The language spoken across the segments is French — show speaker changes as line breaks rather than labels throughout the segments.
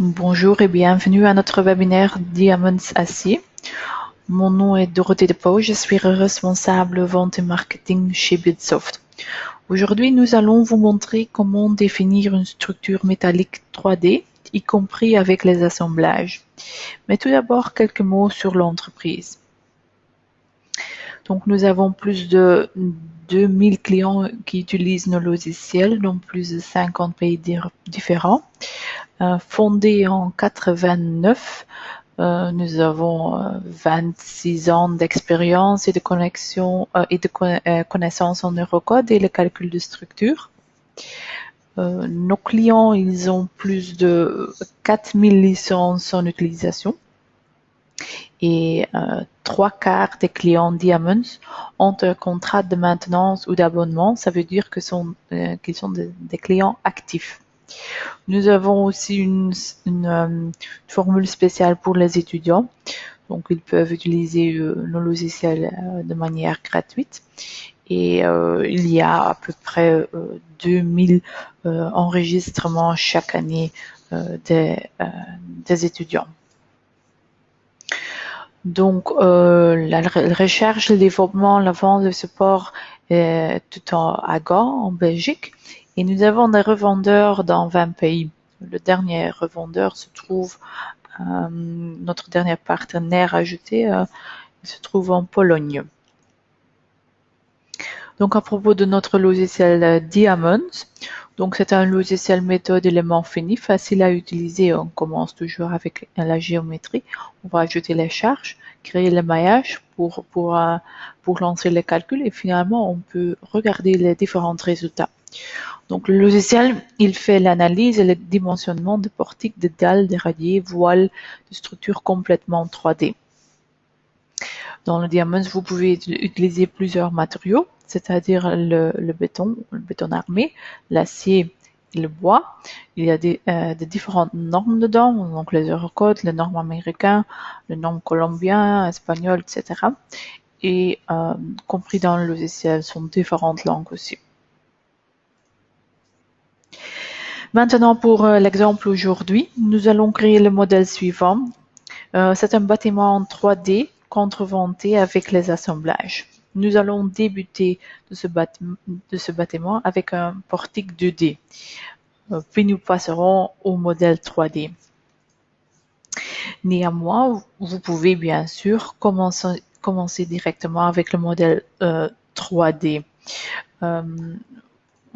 Bonjour et bienvenue à notre webinaire Diamonds Acier. Mon nom est Dorothée Depau, je suis responsable vente et marketing chez Bitsoft. Aujourd'hui, nous allons vous montrer comment définir une structure métallique 3D, y compris avec les assemblages. Mais tout d'abord, quelques mots sur l'entreprise. Donc, nous avons plus de 2000 clients qui utilisent nos logiciels dans plus de 50 pays différents. Fondé en 89, nous avons 26 ans d'expérience et de connexion et de connaissances en Eurocode et le calcul de structure. Nos clients, ils ont plus de 4000 licences en utilisation et 3/4 des clients Diamonds ont un contrat de maintenance ou d'abonnement. Ça veut dire qu'ils sont des clients actifs. Nous avons aussi une formule spéciale pour les étudiants. Donc, ils peuvent utiliser nos logiciels de manière gratuite. Et il y a à peu près 2000 enregistrements chaque année des étudiants. Donc, la recherche, le développement, la vente, le support est tout à Gand, en Belgique. Et nous avons des revendeurs dans 20 pays. Le dernier revendeur se trouve, notre dernier partenaire ajouté, se trouve en Pologne. Donc, à propos de notre logiciel Diamonds, donc c'est un logiciel méthode élément fini, facile à utiliser. On commence toujours avec la géométrie. On va ajouter les charges, créer le maillage pour lancer les calculs et finalement on peut regarder les différents résultats. Donc le logiciel, il fait l'analyse et le dimensionnement de portiques, de dalles, de radiers, voiles, de structures complètement 3D. Dans le Diamonds, vous pouvez utiliser plusieurs matériaux, c'est-à-dire le béton armé, l'acier et le bois. Il y a des différentes normes dedans, donc les Eurocodes, les normes américaines, les normes colombiennes, espagnoles, etc. Et compris dans le logiciel sont différentes langues aussi. Maintenant, pour l'exemple aujourd'hui, nous allons créer le modèle suivant. C'est un bâtiment en 3D contreventé avec les assemblages. Nous allons débuter de ce bâtiment avec un portique 2D. Puis nous passerons au modèle 3D. Néanmoins, vous pouvez bien sûr commencer directement avec le modèle 3D.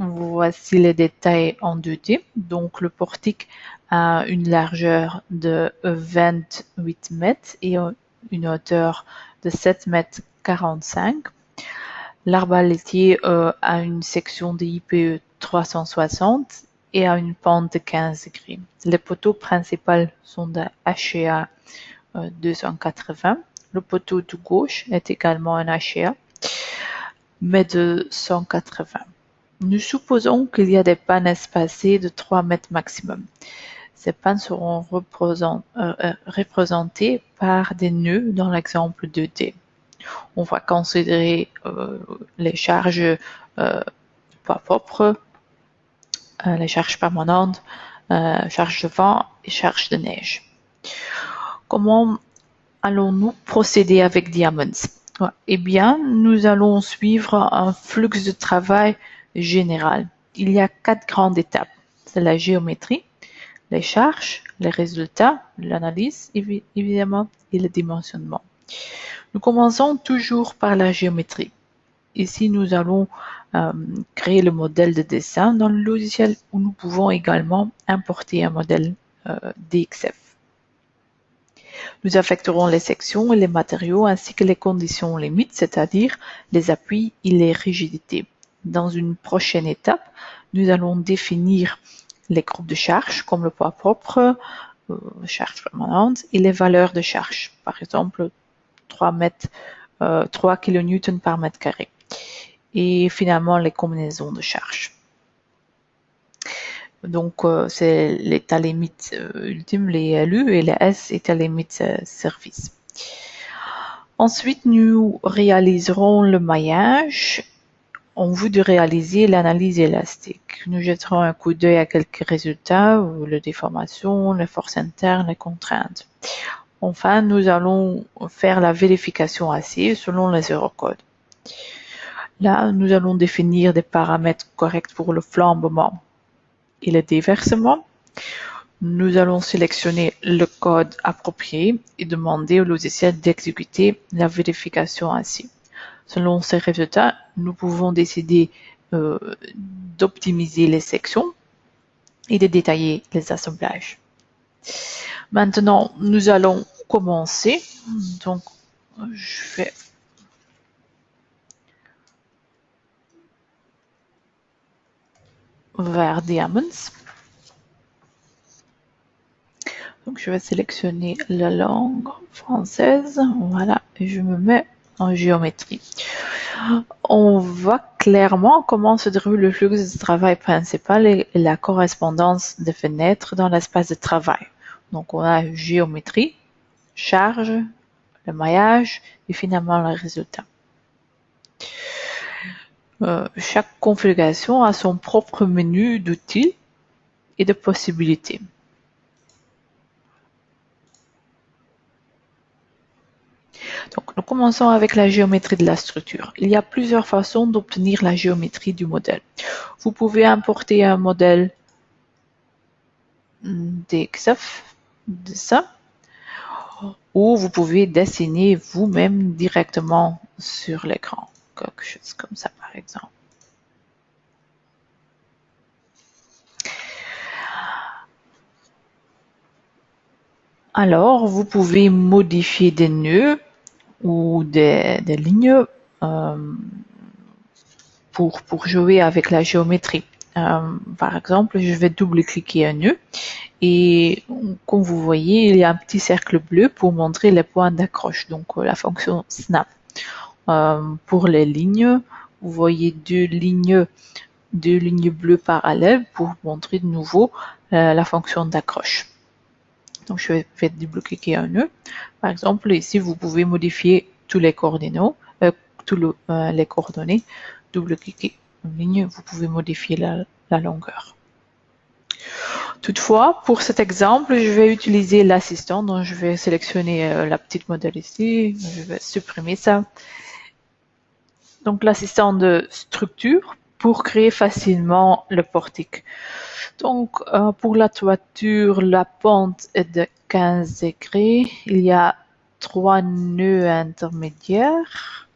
Voici les détails en 2D. Donc, le portique a une largeur de 28 mètres et une hauteur de 7,45 mètres. L'arbalète a une section de IPE 360 et a une pente de 15 degrés. Les poteaux principaux sont de HEA 280. Le poteau de gauche est également un HEA, mais de 180. Nous supposons qu'il y a des pannes espacées de 3 mètres maximum. Ces pannes seront représentées par des nœuds dans l'exemple 2D. On va considérer les charges pas propres, les charges permanentes, charges de vent et charges de neige. Comment allons-nous procéder avec Diamonds? Eh bien, nous allons suivre un flux de travail général. Il y a 4 grandes étapes. C'est la géométrie, les charges, les résultats, l'analyse évidemment et le dimensionnement. Nous commençons toujours par la géométrie. Ici, nous allons créer le modèle de dessin dans le logiciel où nous pouvons également importer un modèle DXF. Nous affecterons les sections et les matériaux ainsi que les conditions limites, c'est-à-dire les appuis et les rigidités. Dans une prochaine étape, nous allons définir les groupes de charges comme le poids propre, charge permanente et les valeurs de charge. Par exemple, 3 kN par mètre carré. Et finalement, les combinaisons de charges. Donc, c'est l'état limite ultime, les LU, et les S, état limite service. Ensuite, nous réaliserons le maillage. en vue de réaliser l'analyse élastique. Nous jetterons un coup d'œil à quelques résultats, les déformations, les forces internes, les contraintes. Enfin, nous allons faire la vérification assise selon les eurocodes. Là, nous allons définir des paramètres corrects pour le flambement et le déversement. Nous allons sélectionner le code approprié et demander au logiciel d'exécuter la vérification assise. Selon ces résultats, nous pouvons décider d'optimiser les sections et de détailler les assemblages. Maintenant, nous allons commencer. Donc, je vais vers Diamonds. Donc, je vais sélectionner la langue française. Voilà, et je me mets en géométrie. On voit clairement comment se déroule le flux de travail principal et la correspondance des fenêtres dans l'espace de travail. Donc, on a géométrie, charge, le maillage et finalement le résultat. Chaque configuration a son propre menu d'outils et de possibilités. Donc, nous commençons avec la géométrie de la structure. Il y a plusieurs façons d'obtenir la géométrie du modèle. Vous pouvez importer un modèle d'XF, de ça, ou vous pouvez dessiner vous-même directement sur l'écran. Quelque chose comme ça, par exemple. Alors, vous pouvez modifier des nœuds ou des lignes pour jouer avec la géométrie. Par exemple, je vais double-cliquer un nœud et comme vous voyez, il y a un petit cercle bleu pour montrer les points d'accroche, donc la fonction snap. Pour les lignes, vous voyez deux lignes bleues parallèles pour montrer de nouveau la fonction d'accroche. Donc, je vais double-cliquer un nœud. Par exemple, ici, vous pouvez modifier tous les coordonnées. Les coordonnées. Double-cliquer une ligne, vous pouvez modifier la longueur. Toutefois, pour cet exemple, je vais utiliser l'assistant. Donc, je vais sélectionner la petite modèle ici. Je vais supprimer ça. Donc, l'assistant de structure pour créer facilement le portique. Donc, pour la toiture, la pente est de 15 degrés. Il y a 3 nœuds intermédiaires.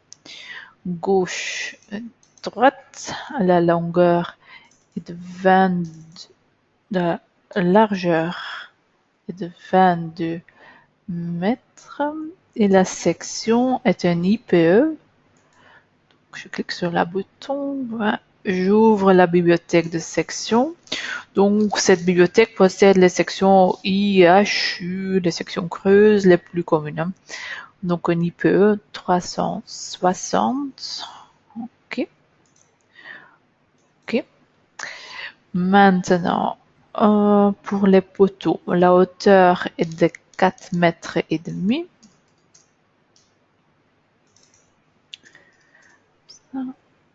Gauche, droite. La longueur est de 20, de largeur est de 22 mètres. Et la section est un IPE. Donc, je clique sur le bouton. Voilà. J'ouvre la bibliothèque de section. Donc, cette bibliothèque possède les sections I, H, U, les sections creuses les plus communes. Donc, un IPE 360. OK. OK. Maintenant, pour les poteaux, la hauteur est de 4 mètres et demi.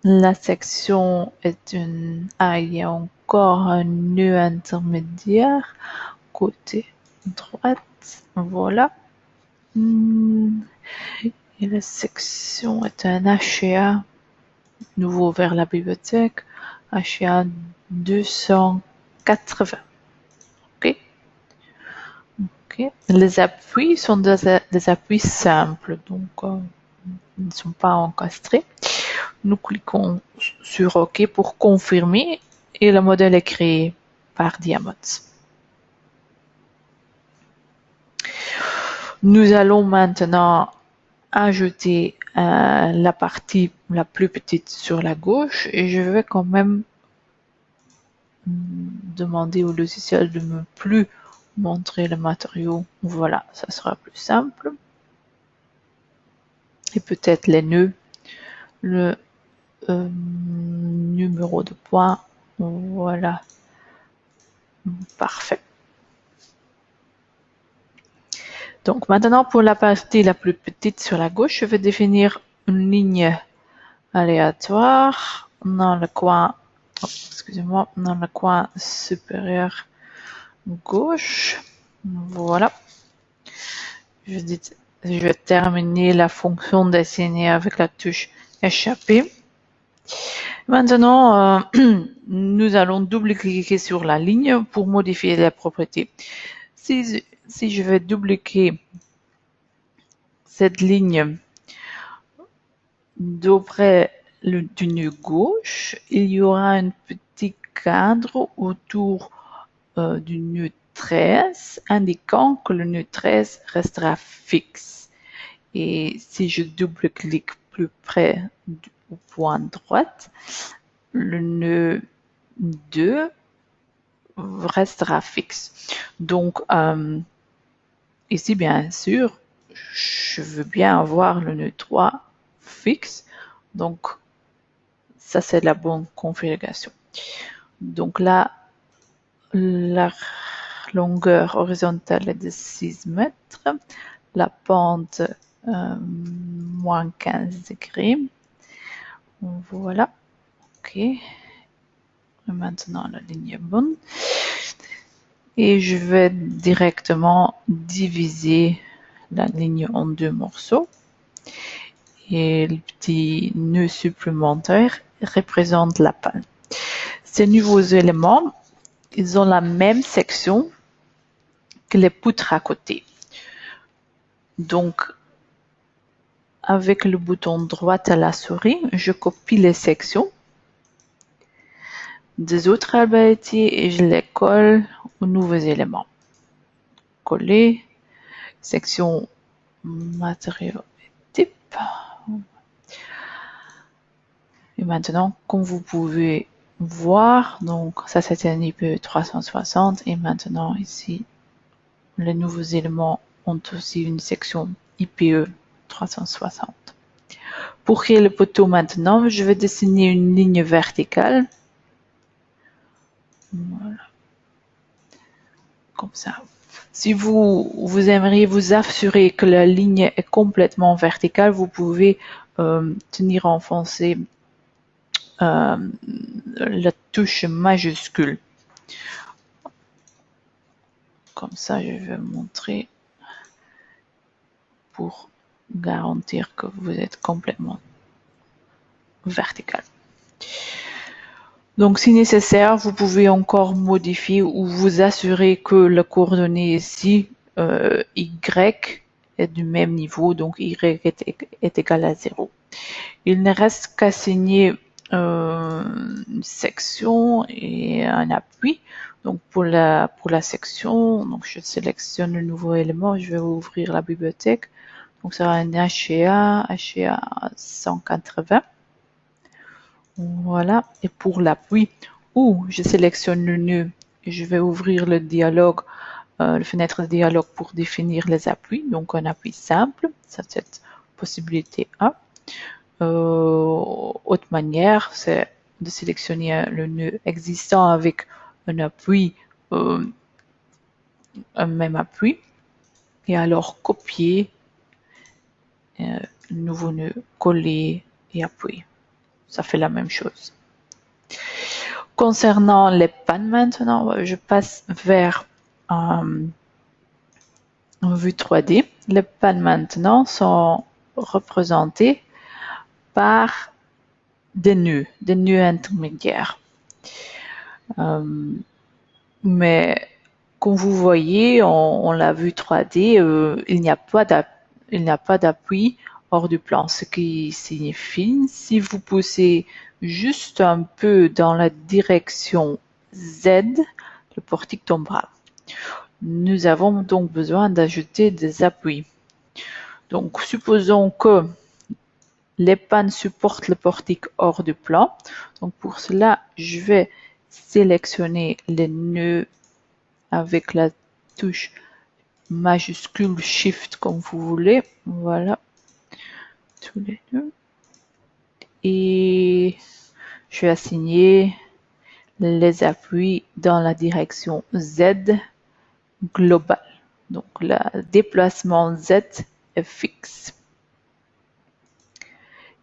La section est une... Ah, il y a encore un nœud intermédiaire. Côté droite. Voilà. Et la section est un HA. Nouveau vers la bibliothèque. HA 280. OK. OK. Les appuis sont des appuis simples. Donc, ils ne sont pas encastrés. Nous cliquons sur OK pour confirmer et le modèle est créé par Diamonds. Nous allons maintenant ajouter la partie la plus petite sur la gauche et je vais quand même demander au logiciel de me plus montrer le matériau. Voilà, ça sera plus simple. Et peut-être les nœuds, le numéro de points. Voilà. Parfait. Donc maintenant, pour la partie la plus petite sur la gauche, je vais définir une ligne aléatoire dans le coin, excusez-moi, dans le coin supérieur gauche. Voilà. Je vais terminer la fonction dessinée avec la touche échappée. Maintenant, nous allons double-cliquer sur la ligne pour modifier les propriétés. Si je vais double-cliquer cette ligne d'auprès du nœud gauche, il y aura un petit cadre autour du nœud 13, indiquant que le nœud 13 restera fixe. Et si je double-clique plus près du point droite, le nœud 2 restera fixe. Donc, ici, bien sûr, je veux bien avoir le nœud 3 fixe. Donc, ça, c'est la bonne configuration. Donc là, la longueur horizontale est de 6 mètres. La pente, moins 15 degrés. Voilà. OK. Et maintenant, la ligne est bonne. Et je vais directement diviser la ligne en 2 morceaux. Et le petit nœud supplémentaire représente la panne. Ces nouveaux éléments, ils ont la même section que les poutres à côté. Donc, avec le bouton droit à la souris, je copie les sections des autres albétiers et je les colle aux nouveaux éléments. Coller, section matériaux et type. Et maintenant, comme vous pouvez voir, donc ça c'était un IPE 360 et maintenant ici, les nouveaux éléments ont aussi une section IPE 360. Pour créer le poteau maintenant, je vais dessiner une ligne verticale. Voilà. Comme ça. Si vous aimeriez vous assurer que la ligne est complètement verticale, vous pouvez tenir enfoncé la touche majuscule. Comme ça, je vais montrer pour garantir que vous êtes complètement vertical. Donc, si nécessaire, vous pouvez encore modifier ou vous assurer que la coordonnée ici, Y, est du même niveau, donc Y est égal à 0. Il ne reste qu'à signer une section et un appui. Donc, pour la section, donc je sélectionne le nouveau élément, je vais ouvrir la bibliothèque. Donc, ça sera un HEA 180. Voilà. Et pour l'appui, je sélectionne le nœud et je vais ouvrir le dialogue, la fenêtre de dialogue pour définir les appuis. Donc, un appui simple, ça c'est possibilité 1. Autre manière, c'est de sélectionner le nœud existant avec un appui, un même appui, et alors copier le nouveau nœud, coller et appuyer. Ça fait la même chose. Concernant les pannes maintenant, je passe vers une vue 3D. Les pannes maintenant sont représentées par des nœuds intermédiaires. Mais comme vous voyez, on l'a vu 3D, il n'y a pas d'appui hors du plan, ce qui signifie si vous poussez juste un peu dans la direction Z, le portique tombera. Nous avons donc besoin d'ajouter des appuis. Donc, supposons que les pannes supportent le portique hors du plan. Donc, pour cela, je vais sélectionner les nœuds avec la touche majuscule Shift comme vous voulez. Voilà. Tous les nœuds. Et je vais assigner les appuis dans la direction Z globale. Donc, le déplacement Z est fixe.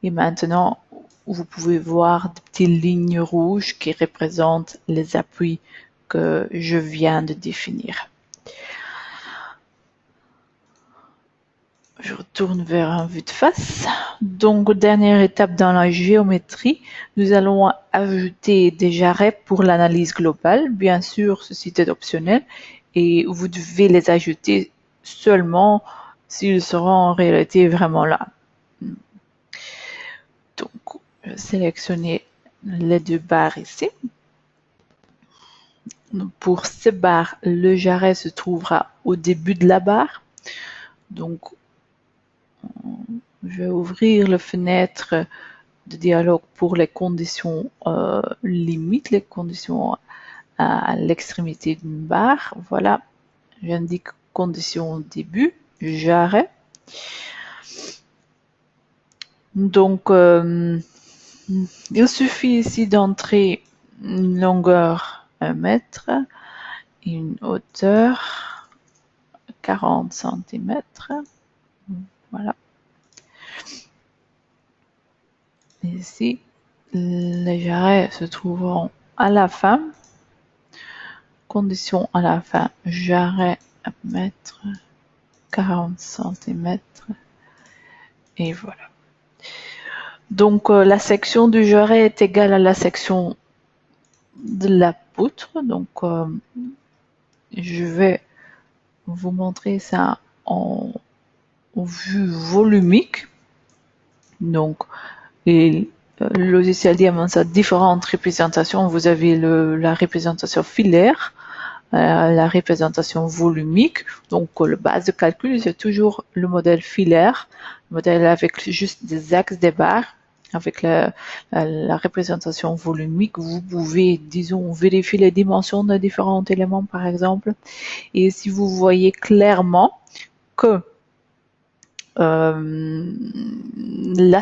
Et maintenant, vous pouvez voir des petites lignes rouges qui représentent les appuis que je viens de définir. Je retourne vers un vue de face. Donc, dernière étape dans la géométrie, nous allons ajouter des jarrets pour l'analyse globale. Bien sûr, ceci est optionnel et vous devez les ajouter seulement s'ils seront en réalité vraiment là. Donc, je vais sélectionner les deux barres ici. Donc, pour ces barres, le jarret se trouvera au début de la barre. Donc, je vais ouvrir la fenêtre de dialogue pour les conditions limites, les conditions à l'extrémité d'une barre. Voilà, j'indique condition au début, j'arrête. Donc, il suffit ici d'entrer une longueur 1 mètre et une hauteur 40 cm. Voilà. Ici, les jarrets se trouvent à la fin. Condition à la fin, jarret 1 mètre, 40 cm. Et voilà. Donc, la section du jarret est égale à la section de la poutre. Donc, je vais vous montrer ça en vue volumique. Donc, le logiciel Diamond a différentes représentations. Vous avez la représentation filaire, la représentation volumique. Donc, le base de calcul, c'est toujours le modèle filaire, le modèle avec juste des axes des barres. Avec la représentation volumique, vous pouvez, disons, vérifier les dimensions de différents éléments, par exemple. Et si vous voyez clairement que la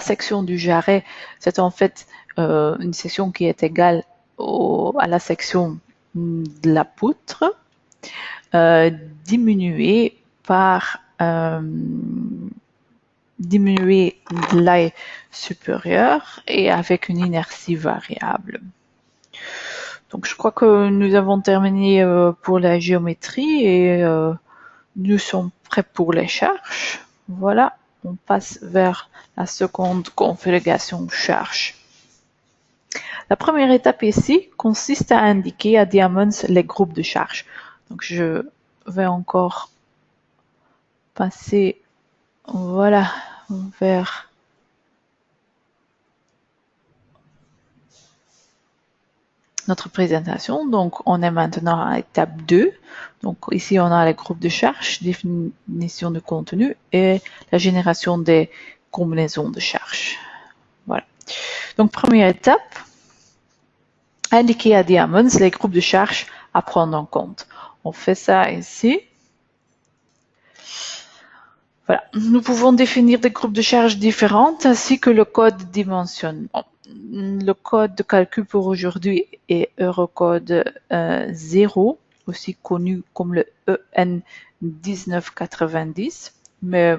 section du jarret, c'est en fait une section qui est égale à la section de la poutre, diminuée par l'aile supérieure et avec une inertie variable. Donc je crois que nous avons terminé pour la géométrie et nous sommes prêts pour les charges. Voilà, on passe vers la seconde configuration charge. La première étape ici consiste à indiquer à Diamonds les groupes de charges. Donc je vais encore passer, voilà, vers notre présentation. Donc, on est maintenant à l'étape 2. Donc, ici, on a les groupes de charges, définition de contenu et la génération des combinaisons de charges. Voilà. Donc, première étape, indiquer à Diamonds les groupes de charges à prendre en compte. On fait ça ici. Voilà. Nous pouvons définir des groupes de charges différentes ainsi que le code de dimensionnement. Le code de calcul pour aujourd'hui est Eurocode 0, aussi connu comme le EN 1990, mais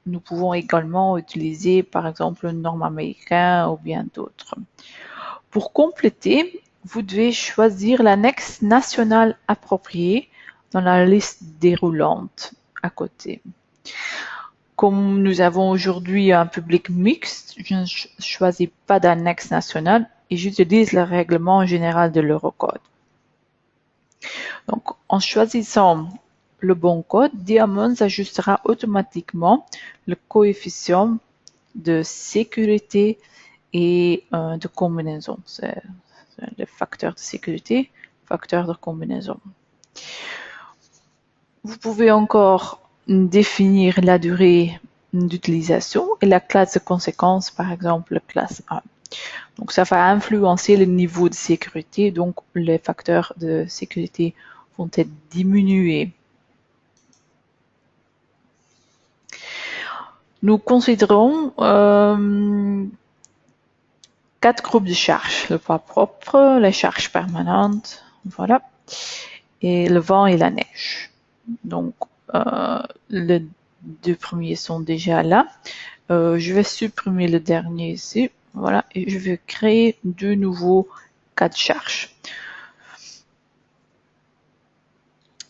nous pouvons également utiliser par exemple le norme américain ou bien d'autres. Pour compléter, vous devez choisir l'annexe nationale appropriée dans la liste déroulante à côté. Comme nous avons aujourd'hui un public mixte, je ne choisis pas d'annexe nationale et j'utilise le règlement général de l'Eurocode. Donc, en choisissant le bon code, Diamonds ajustera automatiquement le coefficient de sécurité et de combinaison. C'est le facteur de sécurité, facteur de combinaison. Vous pouvez encore définir la durée d'utilisation et la classe de conséquence, par exemple, classe 1. Donc, ça va influencer le niveau de sécurité, donc les facteurs de sécurité vont être diminués. Nous considérons 4 groupes de charges, le poids propre, les charges permanentes, voilà, et le vent et la neige. Donc, les deux premiers sont déjà là. Je vais supprimer le dernier ici. Voilà, et je vais créer de nouveaux cas de charge.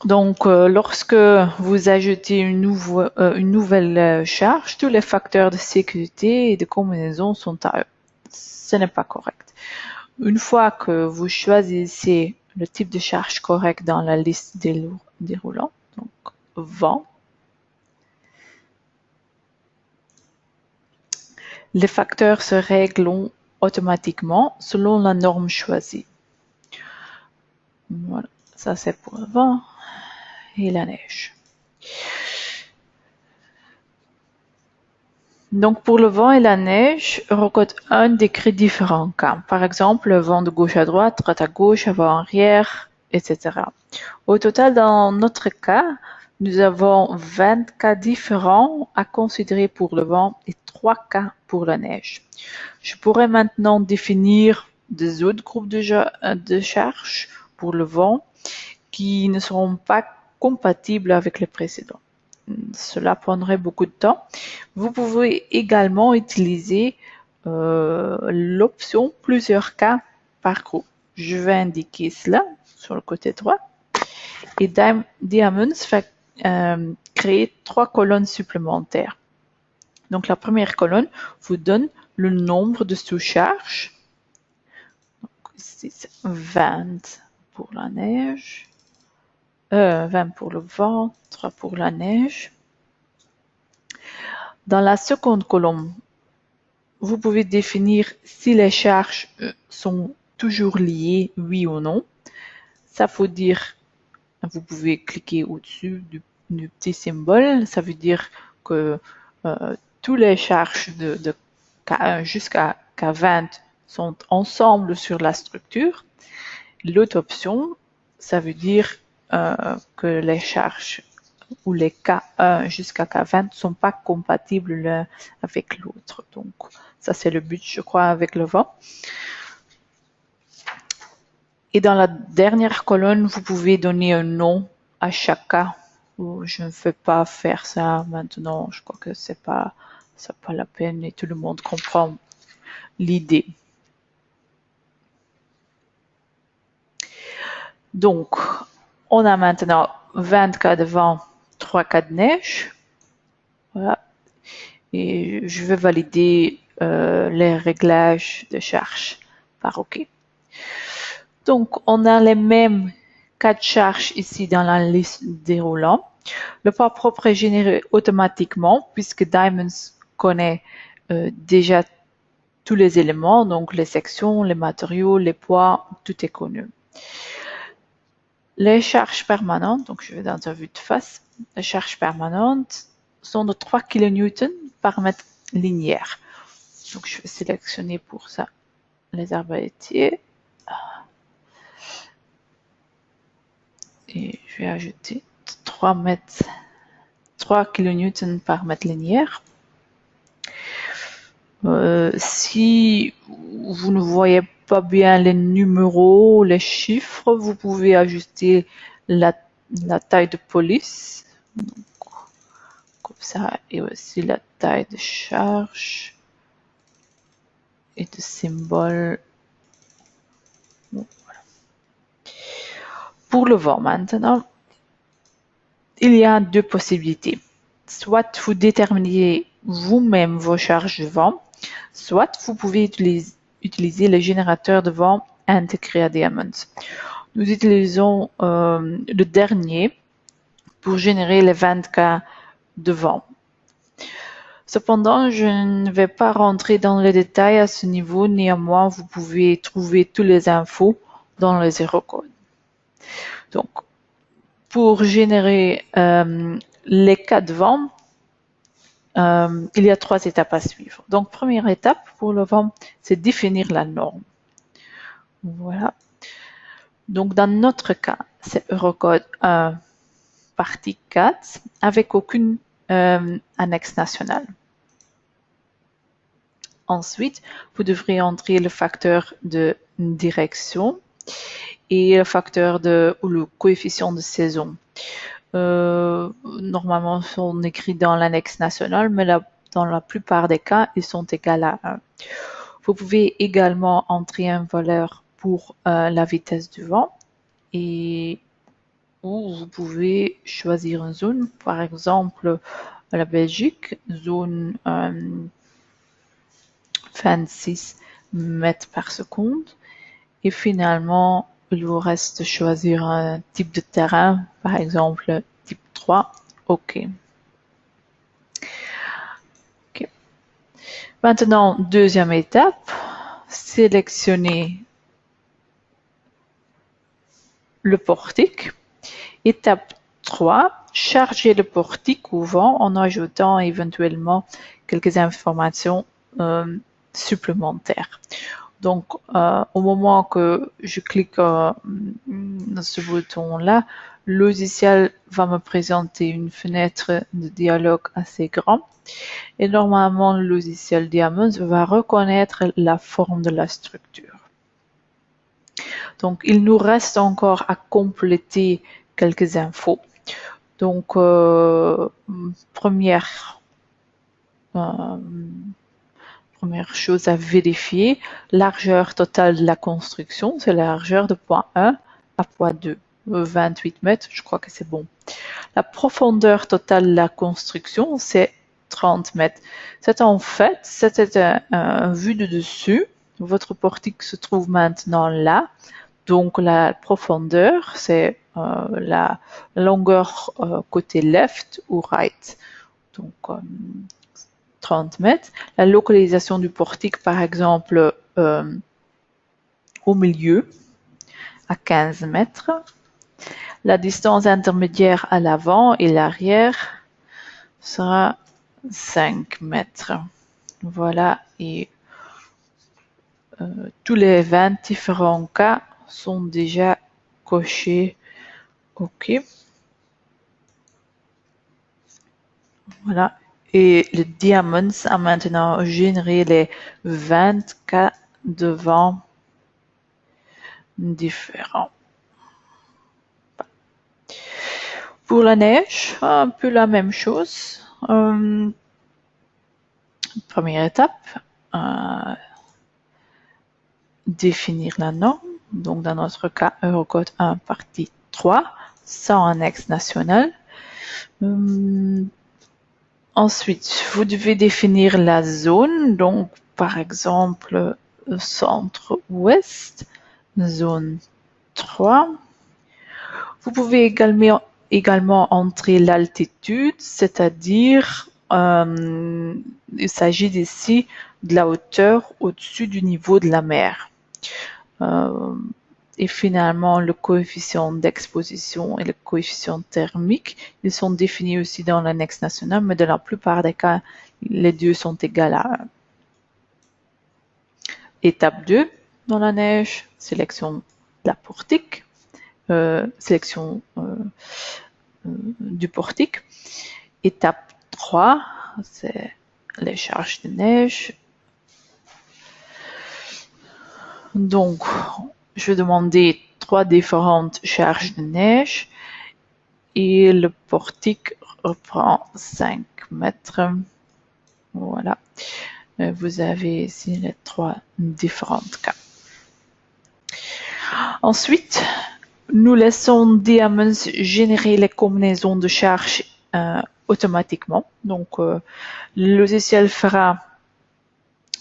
Donc, lorsque vous ajoutez une nouvelle charge, tous les facteurs de sécurité et de combinaison sont à eux. Ce n'est pas correct. Une fois que vous choisissez le type de charge correct dans la liste déroulant, donc vent, les facteurs se règlent automatiquement selon la norme choisie. Voilà, ça c'est pour le vent et la neige. Donc pour le vent et la neige, Eurocode 1 décrit différents cas. Par exemple, le vent de gauche à droite à gauche, avant-arrière, etc. Au total, dans notre cas, nous avons 20 cas différents à considérer pour le vent et 3 cas pour la neige. Je pourrais maintenant définir des autres groupes de charges pour le vent qui ne seront pas compatibles avec les précédents. Cela prendrait beaucoup de temps. Vous pouvez également utiliser l'option plusieurs cas par groupe. Je vais indiquer cela sur le côté droit. Et Diamonds va créer 3 colonnes supplémentaires. Donc la première colonne vous donne le nombre de sous-charges. Ici, c'est 20 pour la neige. 20 pour le vent, 3 pour la neige. Dans la seconde colonne, vous pouvez définir si les charges sont toujours liées, oui ou non. Ça veut dire, vous pouvez cliquer au-dessus du petit symbole. Ça veut dire que tous les charges de K1 jusqu'à K20 sont ensemble sur la structure. L'autre option, ça veut dire que les charges ou les K1 jusqu'à K20 ne sont pas compatibles l'un avec l'autre. Donc, ça c'est le but, je crois, avec le vent. Et dans la dernière colonne, vous pouvez donner un nom à chaque cas. Je ne vais pas faire ça maintenant. Je crois que c'est pas la peine et tout le monde comprend l'idée. Donc, on a maintenant 20 cas de vent, 3 cas de neige. Voilà. Et je vais valider les réglages de charge par OK. Donc, on a les mêmes cas de charge ici dans la liste déroulant. Le pas propre est généré automatiquement puisque Diamonds connaît déjà tous les éléments, donc les sections, les matériaux, les poids, tout est connu. Les charges permanentes, donc je vais dans un vue de face, les charges permanentes sont de 3 kN par mètre linéaire. Donc je vais sélectionner pour ça les arbalètiers. Et je vais ajouter 3 kN par mètre linéaire. Si vous ne voyez pas bien les numéros, les chiffres, vous pouvez ajuster la taille de police. Donc, comme ça, et aussi la taille de charge et de symbole. Bon, voilà. Pour le vent maintenant, il y a 2 possibilités. Soit vous déterminez vous-même vos charges de vent, soit vous pouvez utiliser le générateur de vent intégré à Diamonds. Nous utilisons le dernier pour générer les 20 cas de vent. Cependant, je ne vais pas rentrer dans les détails à ce niveau. Néanmoins, vous pouvez trouver toutes les infos dans les Eurocode. Donc, pour générer les cas de vent, il y a 3 étapes à suivre. Donc, première étape pour le vent, c'est définir la norme. Voilà. Donc, dans notre cas, c'est Eurocode 1, partie 4, avec aucune annexe nationale. Ensuite, vous devrez entrer le facteur de direction et le facteur ou le coefficient de saison. Normalement, sont écrits dans l'annexe nationale, mais là, dans la plupart des cas, ils sont égaux à 1. Vous pouvez également entrer une valeur pour la vitesse du vent et ou vous pouvez choisir une zone, par exemple la Belgique, zone 26 mètres par seconde. Et finalement, il vous reste de choisir un type de terrain, par exemple type 3. OK. OK. Maintenant, deuxième étape, sélectionnez le portique. Étape 3, chargez le portique au vent en ajoutant éventuellement quelques informations supplémentaires. Donc, au moment que je clique dans ce bouton-là, le logiciel va me présenter une fenêtre de dialogue assez grande. Et normalement, le logiciel Diamond va reconnaître la forme de la structure. Donc, il nous reste encore à compléter quelques infos. Donc, première chose à vérifier, largeur totale de la construction, c'est la largeur de point 1 à point 2, 28 mètres, je crois que c'est bon. La profondeur totale de la construction, c'est 30 mètres. C'est en fait, c'était un vue de dessus. Votre portique se trouve maintenant là. Donc la profondeur, c'est la longueur côté left ou right. Donc 30 mètres. La localisation du portique, par exemple, au milieu, à 15 mètres. La distance intermédiaire à l'avant et l'arrière sera 5 mètres. Voilà, et tous les 20 différents cas sont déjà cochés. OK. Voilà. Et le Diamond a maintenant généré les 20 cas de vent différents. Pour la neige, un peu la même chose. Première étape, définir la norme. Donc, dans notre cas, Eurocode 1, partie 3, sans annexe nationale. Ensuite, vous devez définir la zone. Donc, par exemple, centre-ouest, zone 3. Vous pouvez également entrer l'altitude, c'est-à-dire il s'agit ici de la hauteur au-dessus du niveau de la mer. Et finalement, le coefficient d'exposition et le coefficient thermique, ils sont définis aussi dans l'annexe nationale, mais dans la plupart des cas, les deux sont égales à 1. Étape 2, dans la neige, sélection de la portique, sélection du portique. Étape 3, c'est les charges de neige. Donc, je vais demander 3 différentes charges de neige et le portique reprend 5 mètres. Voilà. Vous avez ici les 3 différentes cas. Ensuite, nous laissons Diamond générer les combinaisons de charges automatiquement. Donc, le logiciel fera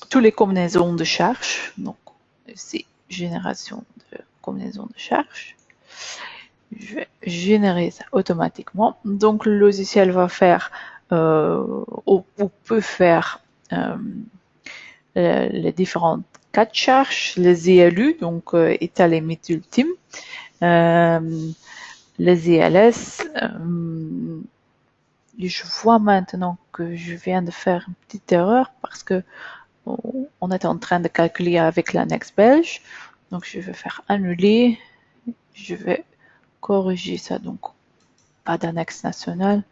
toutes les combinaisons de charges. Donc, c'est génération de combinaison de charges. Je vais générer ça automatiquement. Donc, le logiciel va faire ou peut faire les différentes cas de charges, les ELU, donc état limite ultime, les ELS. Je vois maintenant que je viens de faire une petite erreur parce que on est en train de calculer avec l'annexe belge. Donc, je vais faire annuler. Je vais corriger ça. Donc, pas d'annexe nationale.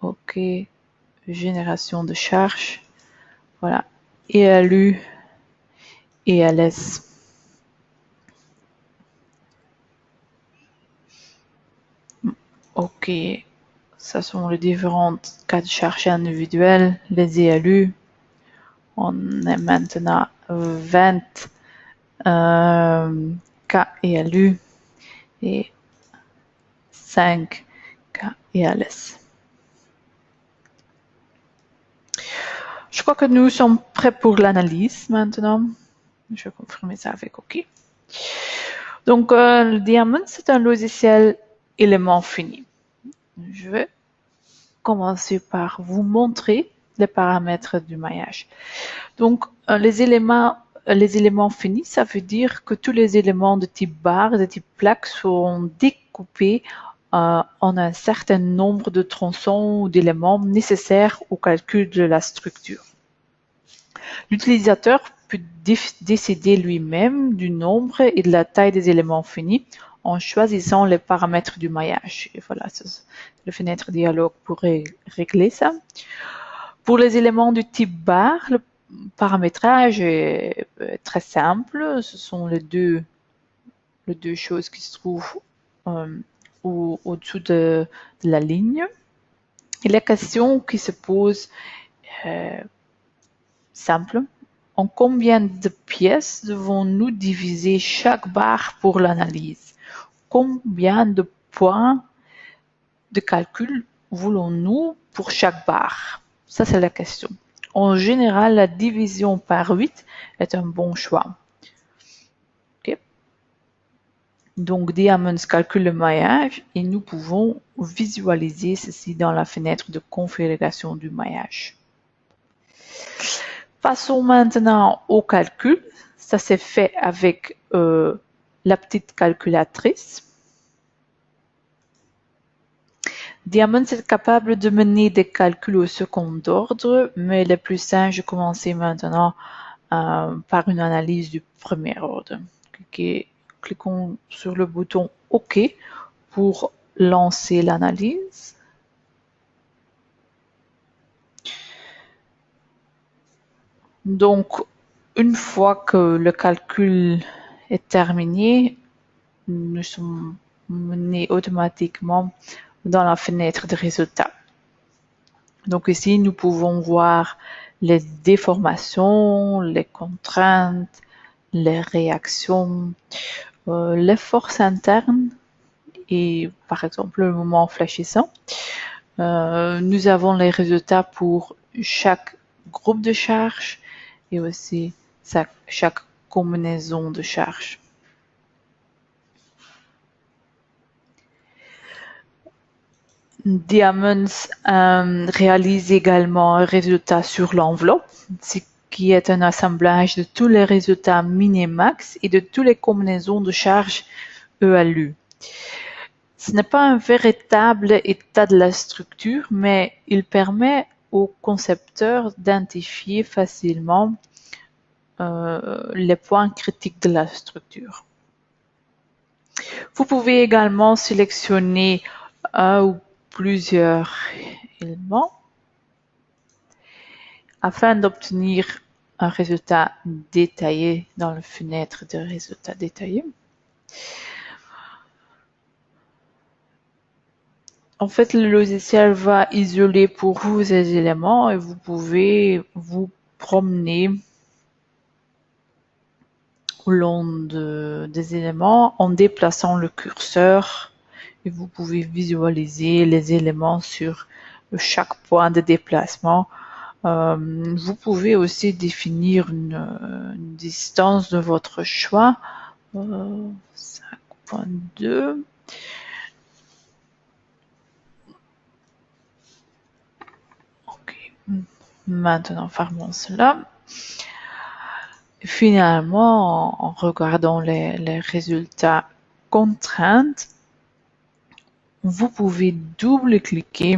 OK. Génération de charge. Voilà. ELU et ELS. OK. Ça sont les différentes cas de charge individuelles. Les ELU. On est maintenant 20 K et LU et 5 K et LS. Je crois que nous sommes prêts pour l'analyse maintenant. Je vais confirmer ça avec OK. Donc, le Diamond, c'est un logiciel élément fini. Je vais commencer par vous montrer les paramètres du maillage. Donc, les éléments finis, ça veut dire que tous les éléments de type barre, de type plaque sont découpés en un certain nombre de tronçons ou d'éléments nécessaires au calcul de la structure. L'utilisateur peut décider lui-même du nombre et de la taille des éléments finis en choisissant les paramètres du maillage. Et voilà, c'est la fenêtre dialogue pour régler ça. Pour les éléments du type barre, le paramétrage est très simple. Ce sont les deux choses qui se trouvent au-dessous de la ligne. Et la question qui se pose est simple. En combien de pièces devons-nous diviser chaque barre pour l'analyse? Combien de points de calcul voulons-nous pour chaque barre? Ça, c'est la question. En général, la division par 8 est un bon choix. Okay. Donc, Diamonds calcule le maillage et nous pouvons visualiser ceci dans la fenêtre de configuration du maillage. Passons maintenant au calcul. Ça s'est fait avec la petite calculatrice. Diamond est capable de mener des calculs au second ordre, mais il est plus simple de commencer maintenant par une analyse du premier ordre. Cliquons sur le bouton OK pour lancer l'analyse. Donc, une fois que le calcul est terminé, nous sommes menés automatiquement dans la fenêtre de résultats. Donc ici, nous pouvons voir les déformations, les contraintes, les réactions, les forces internes et par exemple le moment fléchissant. Nous avons les résultats pour chaque groupe de charges et aussi chaque combinaison de charges. Diamonds réalise également un résultat sur l'enveloppe, ce qui est un assemblage de tous les résultats minimax et de toutes les combinaisons de charges ELU. Ce n'est pas un véritable état de la structure, mais il permet au concepteur d'identifier facilement les points critiques de la structure. Vous pouvez également sélectionner un ou plusieurs éléments afin d'obtenir un résultat détaillé dans la fenêtre de résultats détaillés. En fait, le logiciel va isoler pour vous ces éléments et vous pouvez vous promener au long des éléments en déplaçant le curseur et vous pouvez visualiser les éléments sur chaque point de déplacement. Vous pouvez aussi définir une distance de votre choix. 5.2. Ok. Maintenant, fermons cela. Finalement, en regardant les résultats contraintes, vous pouvez double-cliquer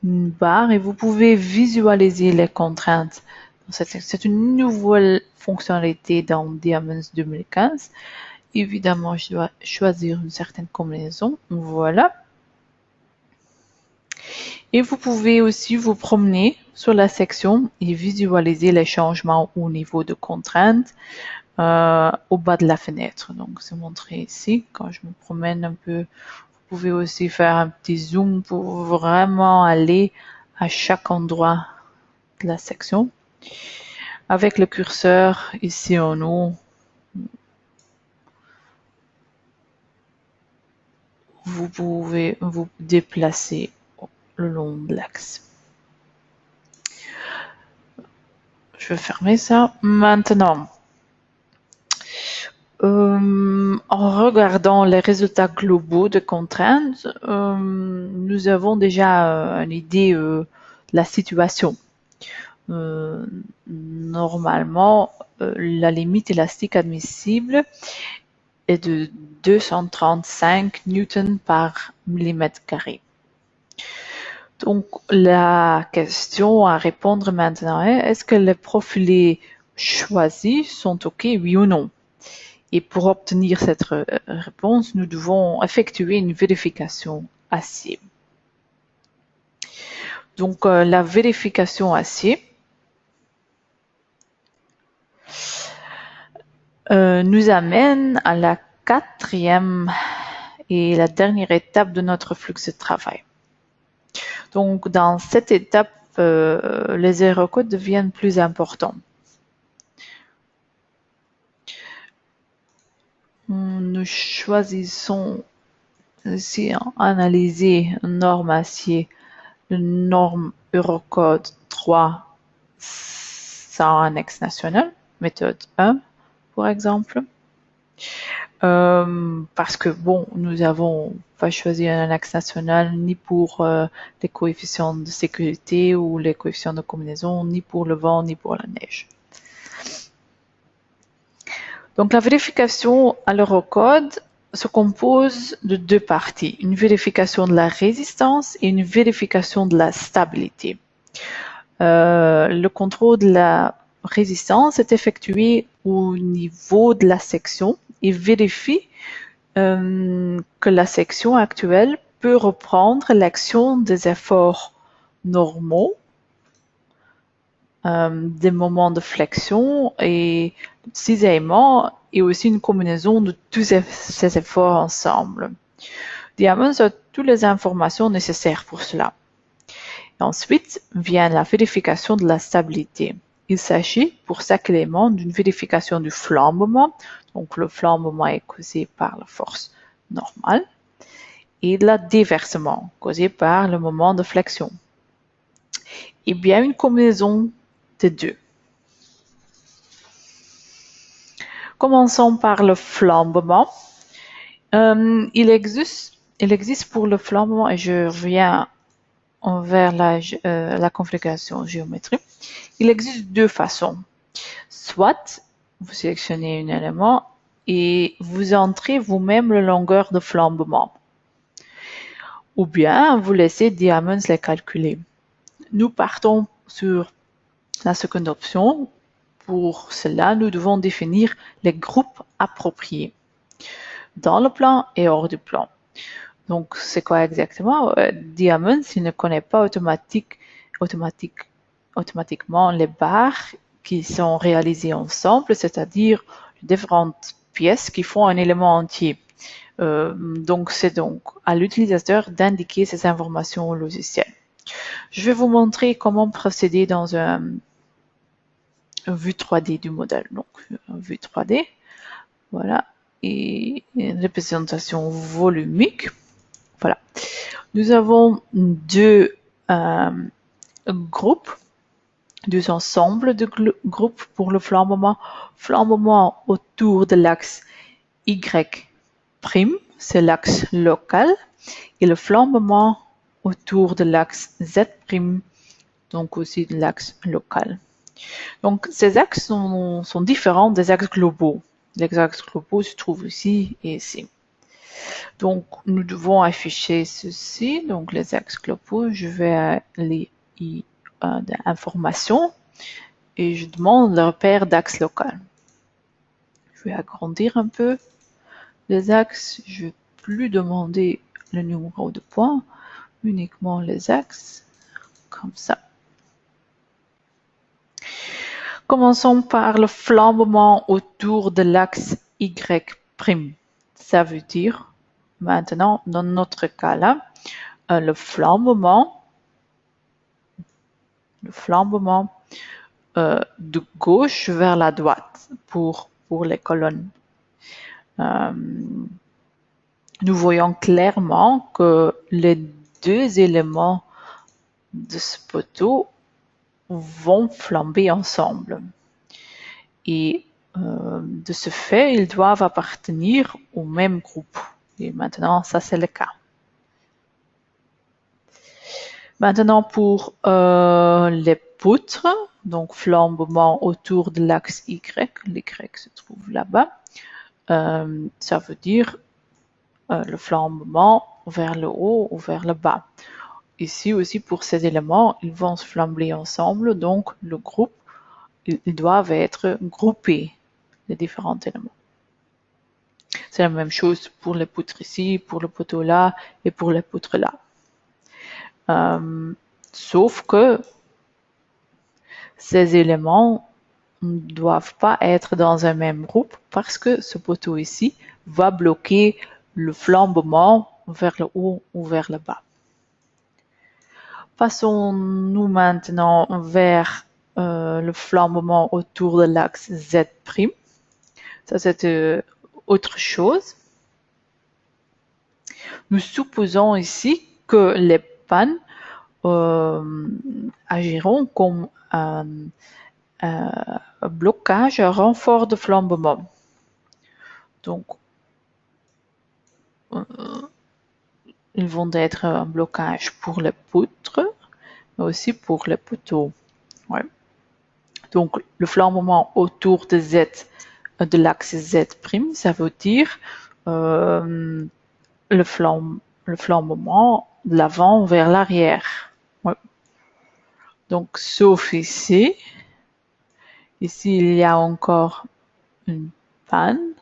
une barre et vous pouvez visualiser les contraintes. C'est une nouvelle fonctionnalité dans Diamonds 2015. Évidemment, je dois choisir une certaine combinaison. Voilà. Et vous pouvez aussi vous promener sur la section et visualiser les changements au niveau de contraintes au bas de la fenêtre. Donc, c'est montré ici. Quand je me promène un peu, vous pouvez aussi faire un petit zoom pour vraiment aller à chaque endroit de la section. Avec le curseur ici en haut, vous pouvez vous déplacer le long de l'axe. Je vais fermer ça. Maintenant, en regardant les résultats globaux de contraintes, nous avons déjà une idée de la situation. Normalement, la limite élastique admissible est de 235 newtons par millimètre carré. Donc, la question à répondre maintenant est, est-ce que les profilés choisis sont OK, oui ou non? Et pour obtenir cette réponse, nous devons effectuer une vérification acier. Donc, la vérification acier nous amène à la quatrième et la dernière étape de notre flux de travail. Donc, dans cette étape, les erreurs codes deviennent plus importants. Nous choisissons ici analyser une norme acier, la norme Eurocode 3 sans annexe national, méthode 1 par exemple. Parce que bon, nous avons pas choisi un annexe national ni pour les coefficients de sécurité ou les coefficients de combinaison, ni pour le vent, ni pour la neige. Donc la vérification à l'Eurocode se compose de deux parties, une vérification de la résistance et une vérification de la stabilité. Le contrôle de la résistance est effectué au niveau de la section et vérifie que la section actuelle peut reprendre l'action des efforts normaux, des moments de flexion et cisaillement et aussi une combinaison de tous ces efforts ensemble. Diamond a toutes les informations nécessaires pour cela. Et ensuite vient la vérification de la stabilité. Il s'agit pour chaque élément d'une vérification du flambement. Donc le flambement est causé par la force normale et de la déversement causé par le moment de flexion. Et bien une combinaison des deux. Commençons par le flambement. Il existe pour le flambement, et je reviens vers la configuration géométrique. Il existe deux façons. Soit vous sélectionnez un élément et vous entrez vous-même la longueur de flambement. Ou bien vous laissez Diamonds les calculer. Nous partons sur la seconde option. Pour cela, nous devons définir les groupes appropriés dans le plan et hors du plan. Donc, c'est quoi exactement? Diamonds, il ne connaît pas automatiquement les barres qui sont réalisées ensemble, c'est-à-dire différentes pièces qui font un élément entier. Donc, c'est donc à l'utilisateur d'indiquer ces informations au logiciel. Je vais vous montrer comment procéder dans une vue 3D du modèle. Donc, vue 3D, voilà, et une représentation volumique. Voilà. Nous avons deux groupes, deux ensembles de groupes pour le flambement. Flambement autour de l'axe Y', c'est l'axe local, et le flambement autour de l'axe Z', donc aussi de l'axe local. Donc, ces axes sont différents des axes globaux. Les axes globaux se trouvent ici et ici. Donc, nous devons afficher ceci. Donc, les axes globaux, je vais aller d'informations et je demande le repère d'axe local. Je vais agrandir un peu les axes. Je ne vais plus demander le numéro de points, uniquement les axes, comme ça. Commençons par le flambement autour de l'axe Y'. Ça veut dire Maintenant, dans notre cas là, le flambement de gauche vers la droite pour les colonnes. Nous voyons clairement que les deux éléments de ce poteau vont flamber ensemble. Et de ce fait, ils doivent appartenir au même groupe. Et maintenant, ça c'est le cas. Maintenant, pour les poutres, donc flambement autour de l'axe Y, l'Y se trouve là-bas, ça veut dire le flambement vers le haut ou vers le bas. Ici aussi, pour ces éléments, ils vont se flamber ensemble, donc le groupe, ils doivent être groupés, les différents éléments. C'est la même chose pour les poutres ici, pour le poteau là et pour les poutres là. Sauf que ces éléments ne doivent pas être dans un même groupe parce que ce poteau ici va bloquer le flambement vers le haut ou vers le bas. Passons-nous maintenant vers le flambement autour de l'axe Z'. Ça, c'est autre chose. Nous supposons ici que les pannes agiront comme un blocage, un renfort de flambement. Donc, ils vont être un blocage pour les poutres, mais aussi pour les poteaux. Ouais. Donc, le flambement autour de Z, de l'axe Z', ça veut dire le flambement de l'avant vers l'arrière. Ouais. Donc, sauf ici. Ici, il y a encore une panne.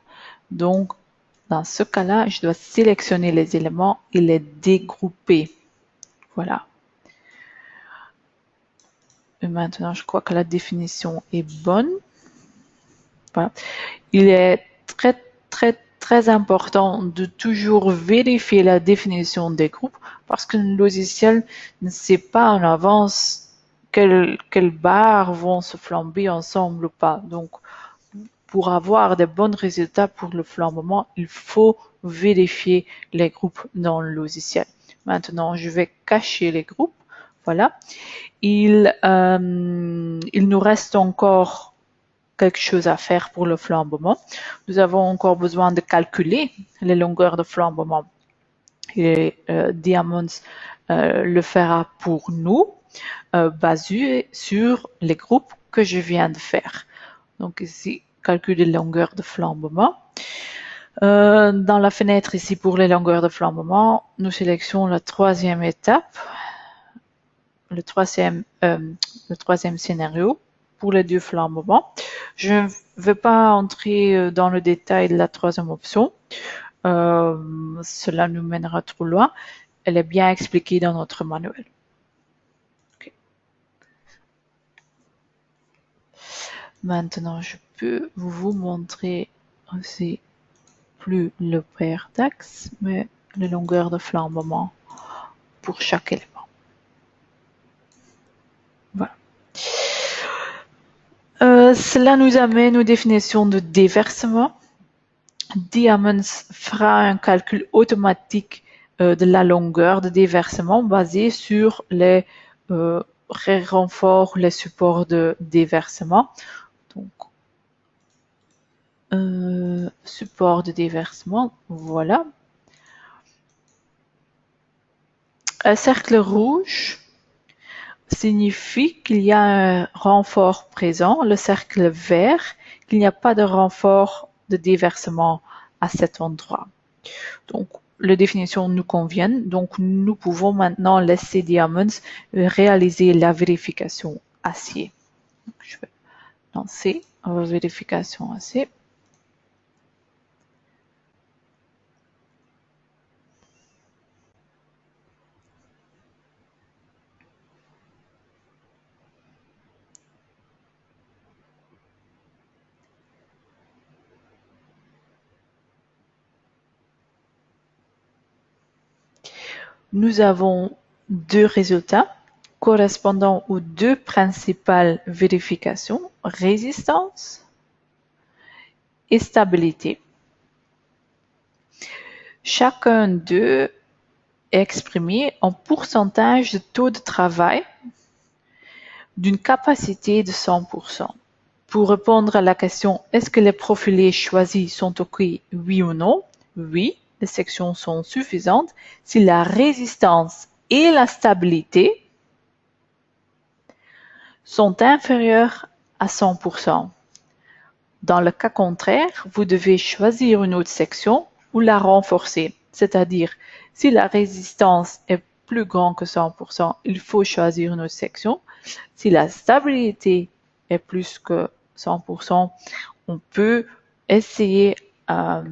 Donc, dans ce cas-là, je dois sélectionner les éléments et les dégrouper. Voilà. Et maintenant, je crois que la définition est bonne. Voilà. Il est très important de toujours vérifier la définition des groupes parce que le logiciel ne sait pas en avance quelles barres vont se flamber ensemble ou pas. Donc, pour avoir de bons résultats pour le flambement, il faut vérifier les groupes dans le logiciel. Maintenant, je vais cacher les groupes. Voilà. Il nous reste encore quelque chose à faire pour le flambement. Nous avons encore besoin de calculer les longueurs de flambement. Et Diamonds le fera pour nous, basé sur les groupes que je viens de faire. Donc ici, calcul de longueur de flambement. Dans la fenêtre ici pour les longueurs de flambement, nous sélectionnons la troisième étape, le troisième scénario pour les deux flambements. Je ne vais pas entrer dans le détail de la troisième option. Cela nous mènera trop loin. Elle est bien expliquée dans notre manuel. Okay. Maintenant, je peux vous montrer aussi plus le paire d'axes, mais les longueurs de flambement pour chaque élément. Voilà. Cela nous amène aux définitions de déversement. Diamonds fera un calcul automatique de la longueur de déversement basé sur les renforts, les supports de déversement. Donc, support de déversement, voilà. Un cercle rouge signifie qu'il y a un renfort présent. Le cercle vert, qu'il n'y a pas de renfort de déversement à cet endroit. Donc, les définitions nous conviennent. Donc, nous pouvons maintenant laisser Diamonds réaliser la vérification acier. Donc, je vais lancer la vérification acier. nous avons deux résultats correspondant aux deux principales vérifications, résistance et stabilité. Chacun d'eux est exprimé en pourcentage de taux de travail d'une capacité de 100%. Pour répondre à la question « Est-ce que les profilés choisis sont OK, oui ou non ?» Oui, les sections sont suffisantes si la résistance et la stabilité sont inférieures à 100%. Dans le cas contraire, vous devez choisir une autre section ou la renforcer, c'est-à-dire si la résistance est plus grande que 100%, il faut choisir une autre section. Si la stabilité est plus que 100%, on peut essayer à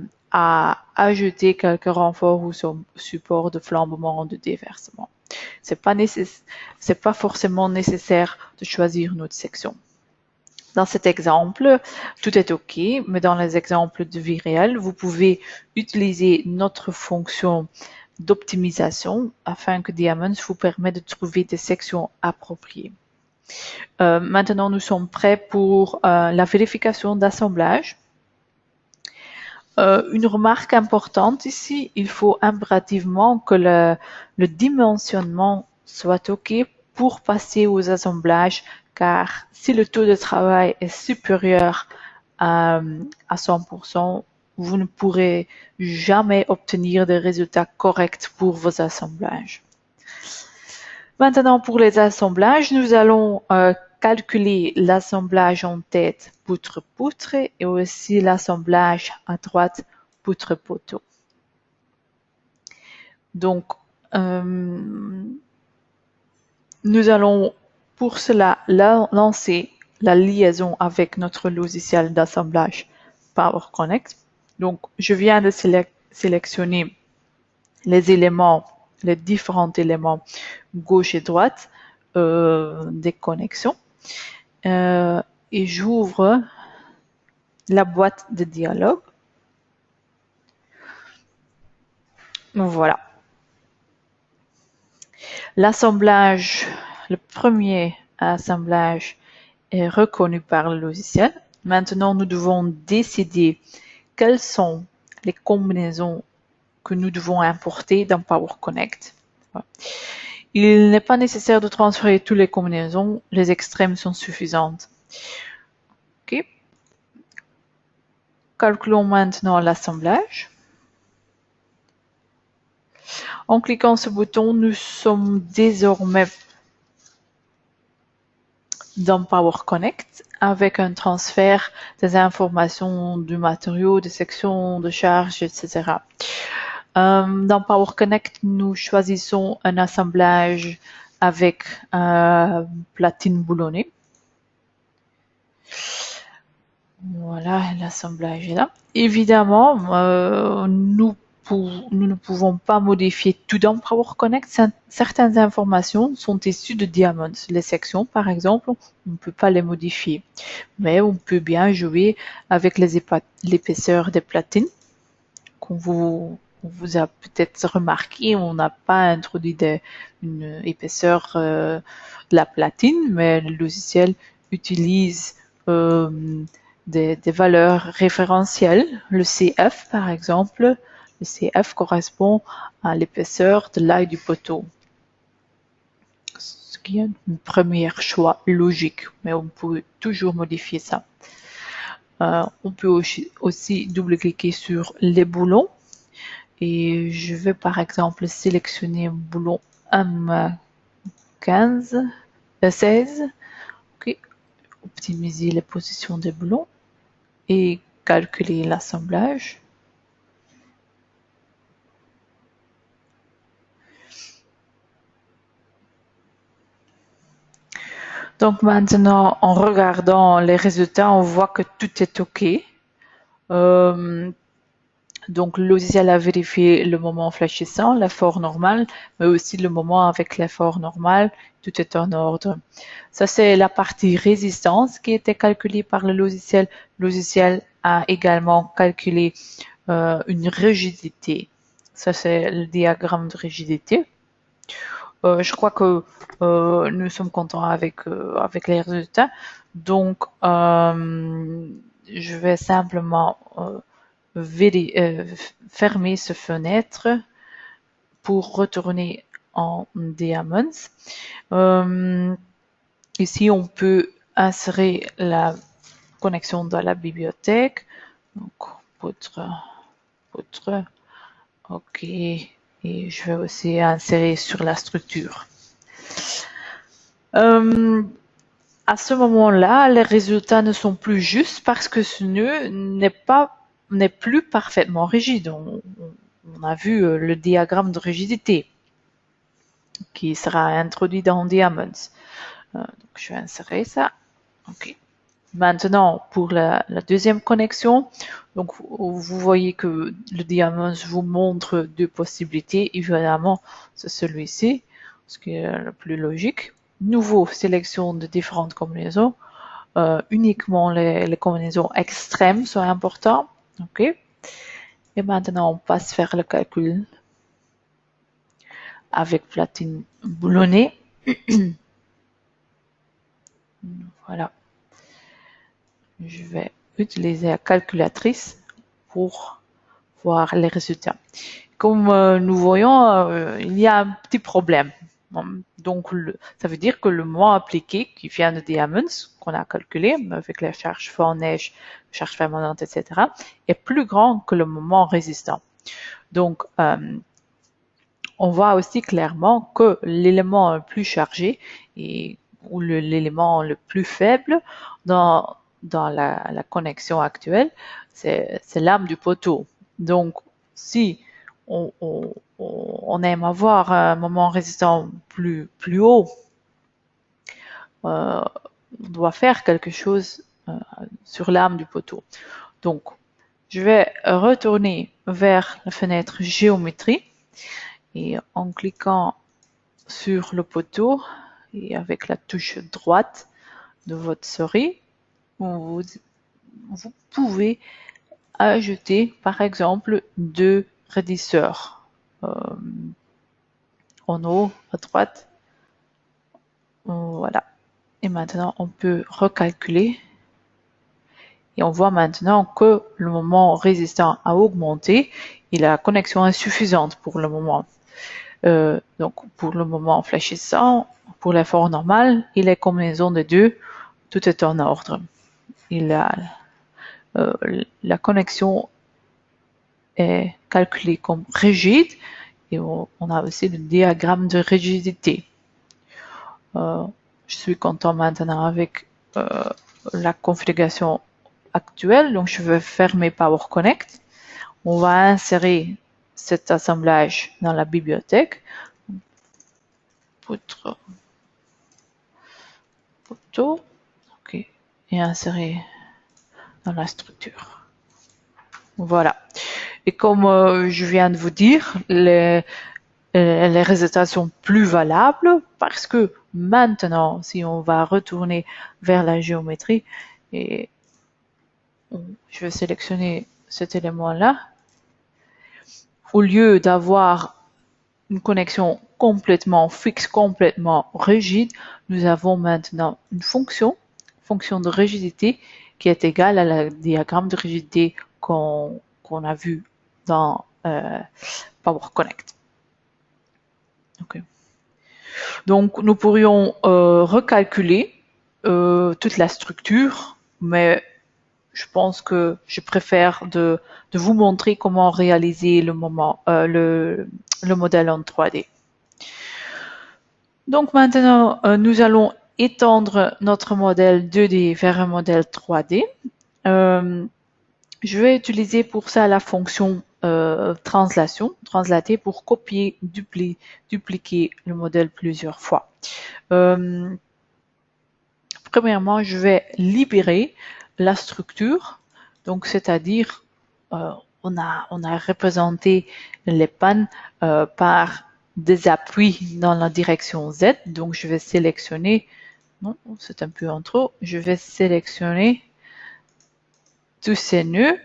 ajouter quelques renforts ou supports de flambement, de déversement. C'est pas forcément nécessaire de choisir une autre section. Dans cet exemple, tout est OK, mais dans les exemples de vie réelle, vous pouvez utiliser notre fonction d'optimisation afin que Diamonds vous permette de trouver des sections appropriées. Maintenant, nous sommes prêts pour la vérification d'assemblage. Une remarque importante ici, il faut impérativement que le dimensionnement soit OK pour passer aux assemblages, car si le taux de travail est supérieur à 100%, vous ne pourrez jamais obtenir des résultats corrects pour vos assemblages. Maintenant, pour les assemblages, nous allons calculer l'assemblage en tête poutre-poutre et aussi l'assemblage à droite poutre-poteau. Donc, nous allons pour cela lancer la liaison avec notre logiciel d'assemblage PowerConnect. Donc, je viens de sélectionner les éléments, les différents éléments gauche et droite des connexions et j'ouvre la boîte de dialogue. Voilà. L'assemblage, le premier assemblage est reconnu par le logiciel. Maintenant, nous devons décider quelles sont les combinaisons que nous devons importer dans PowerConnect. Voilà. Il n'est pas nécessaire de transférer toutes les combinaisons, les extrêmes sont suffisantes. OK. Calculons maintenant l'assemblage. En cliquant sur ce bouton, nous sommes désormais dans PowerConnect avec un transfert des informations du matériau, des sections, de charges, etc. Dans PowerConnect, nous choisissons un assemblage avec platine boulonnée. Voilà, l'assemblage est là. Évidemment, nous ne pouvons pas modifier tout dans PowerConnect. Certaines informations sont issues de Diamonds. Les sections, par exemple, on ne peut pas les modifier. Mais on peut bien jouer avec l'épaisseur des platines. Qu'on vous a peut-être remarqué, on n'a pas introduit une épaisseur de la platine, mais le logiciel utilise des valeurs référentielles. Le CF, par exemple, le CF correspond à l'épaisseur de l'aille du poteau. Ce qui est un premier choix logique, mais on peut toujours modifier ça. On peut aussi double-cliquer sur les boulons. Et je vais par exemple sélectionner un boulon M16. Okay. Optimiser les positions des boulons et calculer l'assemblage. Donc maintenant, en regardant les résultats, on voit que tout est OK. Donc le logiciel a vérifié le moment fléchissant, l'effort normal, mais aussi le moment avec l'effort normal, tout est en ordre. Ça c'est la partie résistance qui était calculée par le logiciel. Le logiciel a également calculé une rigidité. Ça c'est le diagramme de rigidité. Je crois que nous sommes contents avec les résultats. Donc, je vais simplement fermer ce fenêtre pour retourner en Diamonds. Ici, on peut insérer la connexion dans la bibliothèque. Donc, poutre, ok. Et je vais aussi insérer sur la structure. À ce moment-là, les résultats ne sont plus justes parce que ce nœud n'est plus parfaitement rigide. On a vu le diagramme de rigidité qui sera introduit dans Diamonds. Donc, je vais insérer ça. Ok. Maintenant, pour la deuxième connexion, donc vous voyez que le Diamonds vous montre deux possibilités. Évidemment, c'est celui-ci, ce qui est le plus logique. Nouveau, sélection de différentes combinaisons. Uniquement les combinaisons extrêmes sont importantes. Ok. Et maintenant, on passe faire le calcul avec platine boulonnée. Voilà. Je vais utiliser la calculatrice pour voir les résultats. Comme nous voyons, il y a un petit problème. Donc, ça veut dire que le moment appliqué qui vient de Diamonds, qu'on a calculé avec la charge fort neige, charge permanente, etc., est plus grand que le moment résistant. Donc, on voit aussi clairement que l'élément le plus chargé ou l'élément le plus faible dans la connexion actuelle, c'est l'âme du poteau. Donc, si on aime avoir un moment résistant plus haut, on doit faire quelque chose sur l'âme du poteau. Donc, je vais retourner vers la fenêtre géométrie et en cliquant sur le poteau et avec la touche droite de votre souris, vous pouvez ajouter par exemple deux raidisseurs en haut à droite. Voilà. Et maintenant, on peut recalculer. Et on voit maintenant que le moment résistant a augmenté et la connexion est suffisante pour le moment. Donc, pour le moment fléchissant, pour l'effort normal et les combinaisons de deux, tout est en ordre. Et la connexion est calculée comme rigide et on a aussi le diagramme de rigidité. Je suis content maintenant avec la configuration actuelle, donc je vais fermer Power Connect. On va insérer cet assemblage dans la bibliothèque. Poutre, poteau, ok, et insérer dans la structure. Voilà. Et comme je viens de vous dire, les résultats sont plus valables parce que maintenant, si on va retourner vers la géométrie et je vais sélectionner cet élément-là, au lieu d'avoir une connexion complètement fixe, complètement rigide, nous avons maintenant une fonction de rigidité qui est égale à la diagramme de rigidité qu'on a vu dans Power Connect. Okay. Donc, nous pourrions recalculer toute la structure, mais je pense que je préfère de vous montrer comment réaliser le modèle en 3D. Donc maintenant, nous allons étendre notre modèle 2D vers un modèle 3D. Je vais utiliser pour ça la fonction translation, translater pour copier, dupliquer le modèle plusieurs fois. Premièrement, je vais libérer la structure, donc c'est-à-dire on a représenté les pannes par des appuis dans la direction Z, donc je vais sélectionner, non, c'est un peu en trop, je vais sélectionner tous ces nœuds,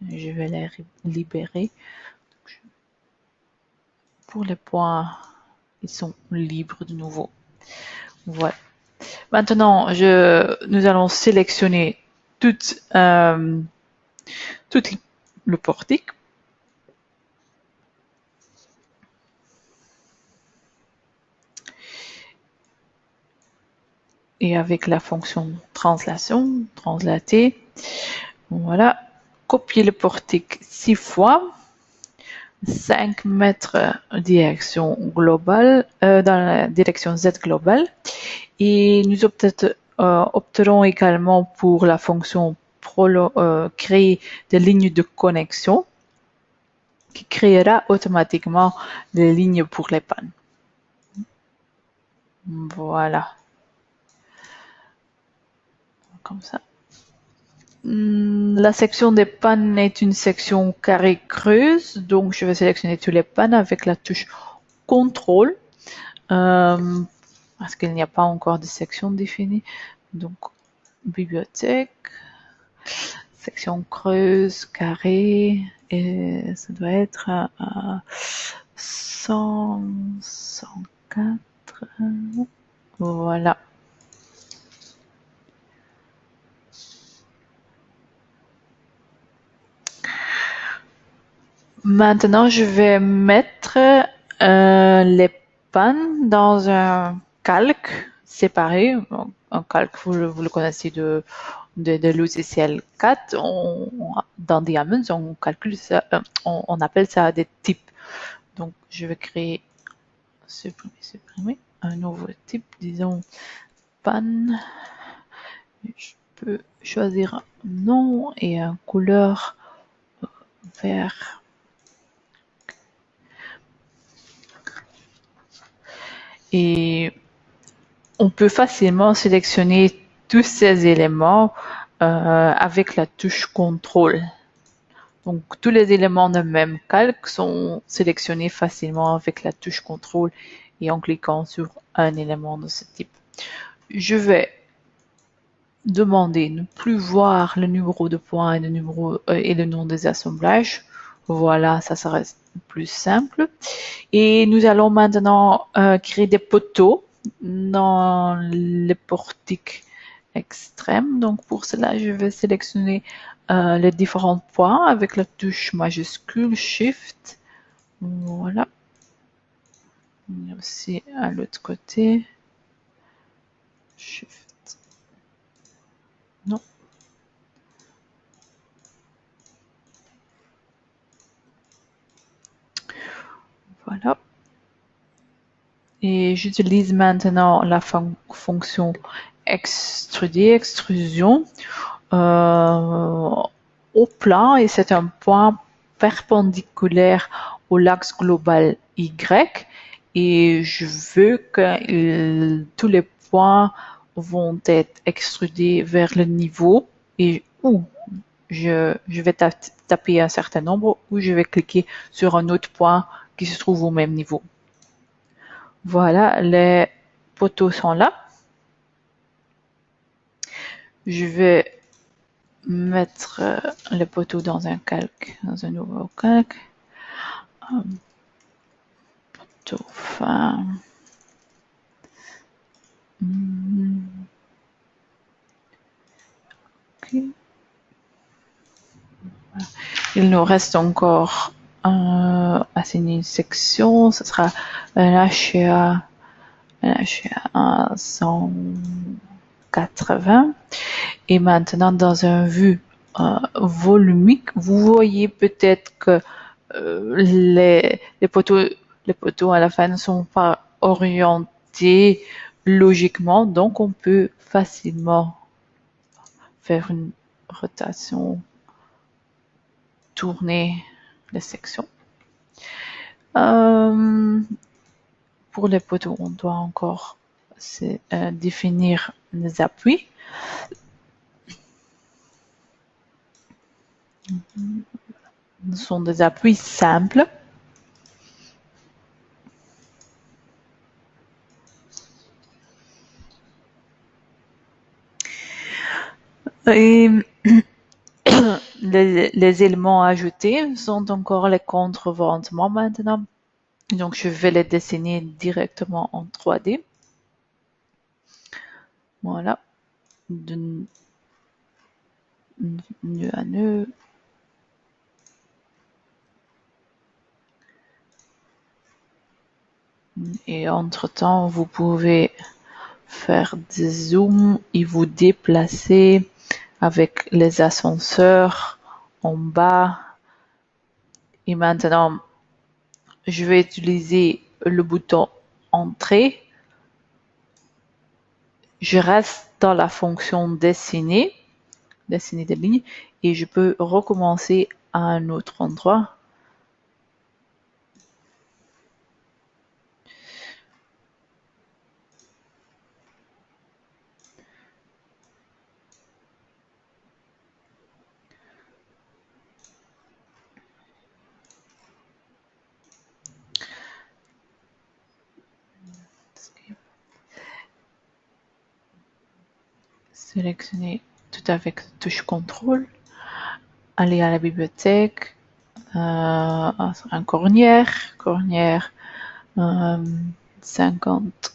je vais les libérer, pour les points, ils sont libres de nouveau. Voilà. Maintenant, nous allons sélectionner tout le portique. Et avec la fonction translation, translater, voilà, copier le portique 6 fois, 5 mètres direction globale, dans la direction Z globale. Et nous opterons également pour la fonction créer des lignes de connexion qui créera automatiquement les lignes pour les pannes. Voilà. Comme ça. La section des pannes est une section carré creuse, donc je vais sélectionner tous les pannes avec la touche CTRL, parce qu'il n'y a pas encore de section définie. Donc, bibliothèque, section creuse, carré, et ça doit être à 104. Voilà. Maintenant, je vais mettre les pannes dans un calque séparé. Un calque, vous le connaissez de logiciel CAD. Dans Diamond, on calcule ça, on appelle ça des types. Donc, je vais créer, supprimer un nouveau type, disons panne. Je peux choisir un nom et une couleur vert. Et on peut facilement sélectionner tous ces éléments avec la touche CTRL. Donc, tous les éléments de même calque sont sélectionnés facilement avec la touche CTRL et en cliquant sur un élément de ce type. Je vais demander ne plus voir le numéro de point et le nom des assemblages. Voilà, ça sera plus simple. Et nous allons maintenant créer des poteaux dans les portiques extrêmes. Donc pour cela, je vais sélectionner les différents points avec la touche majuscule Shift. Voilà. Et aussi à l'autre côté. Shift. Non. Voilà. Et j'utilise maintenant la fonction extruder, extrusion au plan, et c'est un point perpendiculaire au l'axe global Y, et je veux que tous les points vont être extrudés vers le niveau, et où je vais taper un certain nombre, ou je vais cliquer sur un autre point qui se trouve au même niveau. Voilà, les poteaux sont là. Je vais mettre les poteaux dans un calque, dans un nouveau calque. Poteau fin. Okay. Voilà. Il nous reste encore assigner une section. Ce sera LHA 180. Et maintenant, dans un vue volumique, vous voyez peut-être que les poteaux à la fin ne sont pas orientés logiquement, donc on peut facilement faire une rotation, tourner les sections. Pour les poteaux, on doit encore définir les appuis. Ce sont des appuis simples. Et les éléments ajoutés sont encore les contreventements maintenant. Donc, je vais les dessiner directement en 3D. Voilà. De nœud à nœud. Et entre-temps, vous pouvez faire des zooms et vous déplacer avec les ascenseurs en bas. Et maintenant, je vais utiliser le bouton Entrée. Je reste dans la fonction dessiner des lignes, et je peux recommencer à un autre endroit. Sélectionner tout avec touche contrôle. Aller à la bibliothèque. Un cornière 50,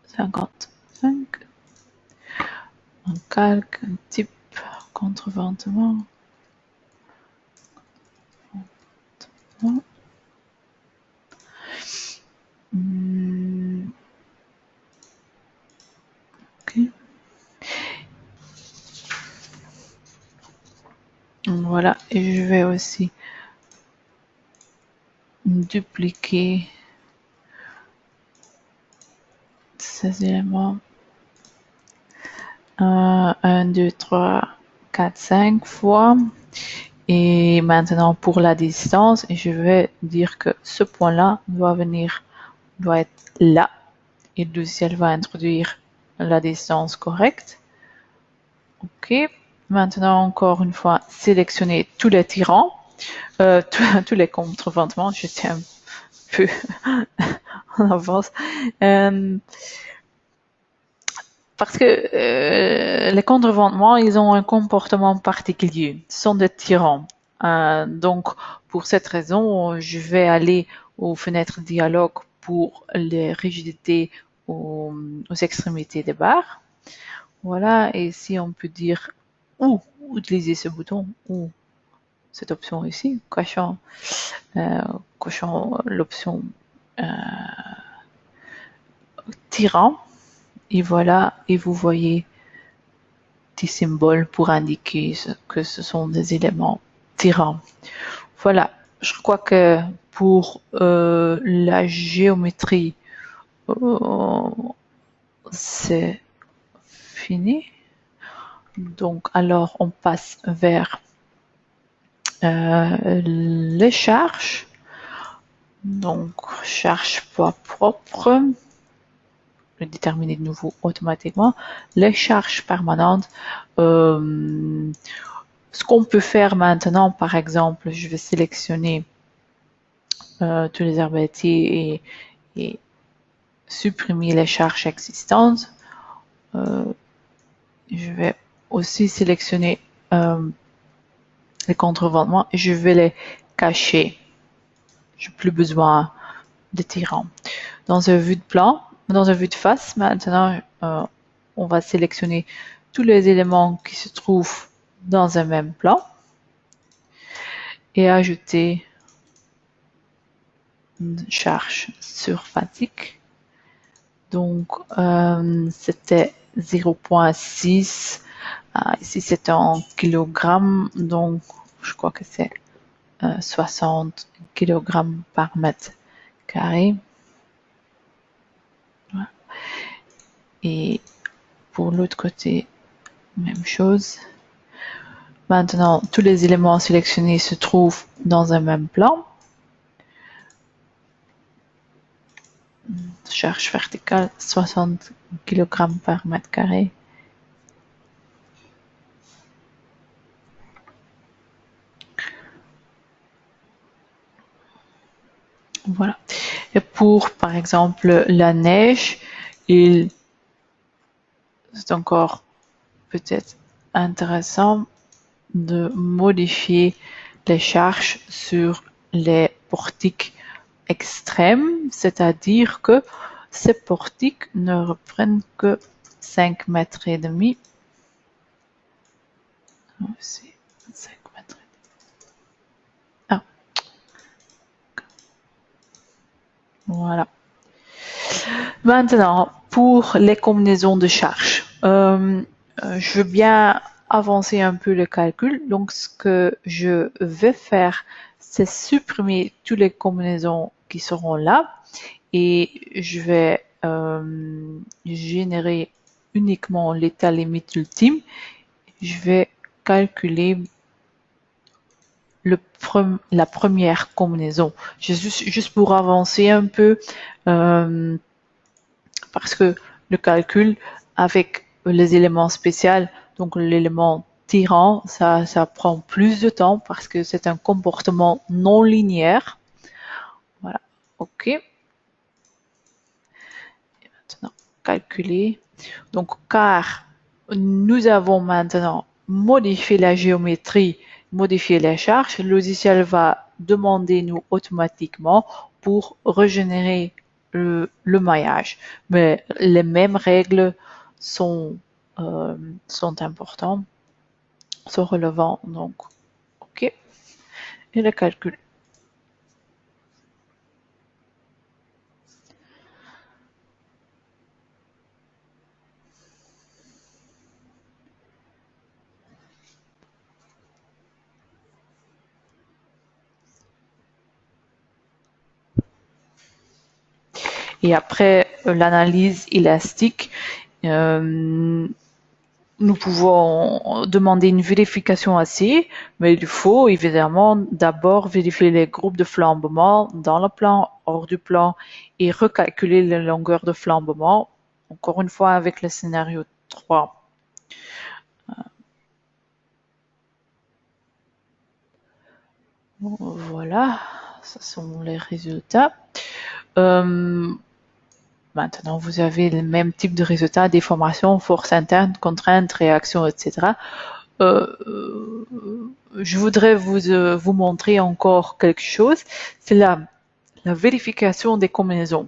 55. Un calque, un type, contreventement. Okay. Voilà, et je vais aussi dupliquer ces éléments 1, 2, 3, 4, 5 fois. Et maintenant pour la distance, je vais dire que ce point-là doit être là. Et le logiciel va introduire la distance correcte. OK. Maintenant, encore une fois, sélectionner tous les tirants, tous les contreventements. J'étais un peu en avance. Parce que les contreventements, ils ont un comportement particulier. Ce sont des tyrans. Donc, pour cette raison, je vais aller aux fenêtres dialogue pour les rigidités aux extrémités des barres. Voilà, et si on peut dire où utiliser ce bouton ou cette option ici, cochant l'option tirant, et voilà, et vous voyez des symboles pour indiquer que ce sont des éléments tirants. Voilà, je crois que pour la géométrie, c'est fini. Donc, alors, on passe vers les charges. Donc, charge poids propre. Le déterminer de nouveau automatiquement. Les charges permanentes. Ce qu'on peut faire maintenant, par exemple, je vais sélectionner tous les arbaletiers et supprimer les charges existantes. Je vais aussi sélectionner les contreventements et je vais les cacher. Je n'ai plus besoin de tirants. Dans un vue de plan, dans un vue de face, maintenant, on va sélectionner tous les éléments qui se trouvent dans un même plan et ajouter une charge sur fatigue. Donc, c'était 0,6. Ici, c'est en kilogrammes. Donc, je crois que c'est 60 kilogrammes par mètre carré. Voilà. Et pour l'autre côté, même chose. Maintenant, tous les éléments sélectionnés se trouvent dans un même plan. Charge verticale, 60 kg par mètre carré. Voilà. Et pour, par exemple, la neige, c'est encore peut-être intéressant de modifier les charges sur les portiques extrême, c'est-à-dire que ces portiques ne reprennent que 5 mètres et demi. C'est 5 mètres et demi. Ah, voilà. Maintenant, pour les combinaisons de charges, je veux bien avancer un peu le calcul. Donc, ce que je vais faire, c'est supprimer toutes les combinaisons qui seront là et je vais générer uniquement l'état limite ultime. Je vais calculer la première combinaison. Juste pour avancer un peu, parce que le calcul avec les éléments spéciaux, donc l'élément tirant, ça prend plus de temps parce que c'est un comportement non linéaire. Voilà, ok. Et maintenant, calculer. Donc, car nous avons maintenant modifié la géométrie, modifié les charges, le logiciel va demander nous automatiquement pour régénérer le maillage. Mais les mêmes règles sont importantes, sont relevantes. Donc, ok. Et le calcul. Et après l'analyse élastique, nous pouvons demander une vérification assez, mais il faut évidemment d'abord vérifier les groupes de flambement dans le plan, hors du plan, et recalculer la longueur de flambement, encore une fois avec le scénario 3. Voilà, ce sont les résultats. Maintenant, vous avez le même type de résultats, déformation, force interne, contrainte, réaction, etc. Je voudrais vous montrer encore quelque chose. C'est la vérification des combinaisons.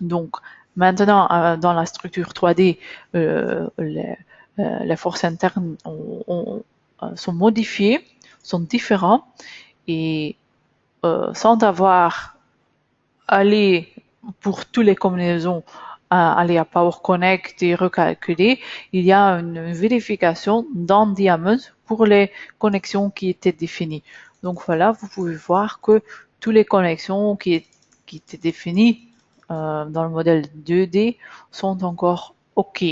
Donc, maintenant, dans la structure 3D, les forces internes sont modifiées, sont différentes et sans avoir allé pour toutes les combinaisons aller à Power Connect et recalculer, il y a une vérification dans Diamond pour les connexions qui étaient définies. Donc voilà, vous pouvez voir que toutes les connexions qui étaient définies dans le modèle 2D sont encore OK.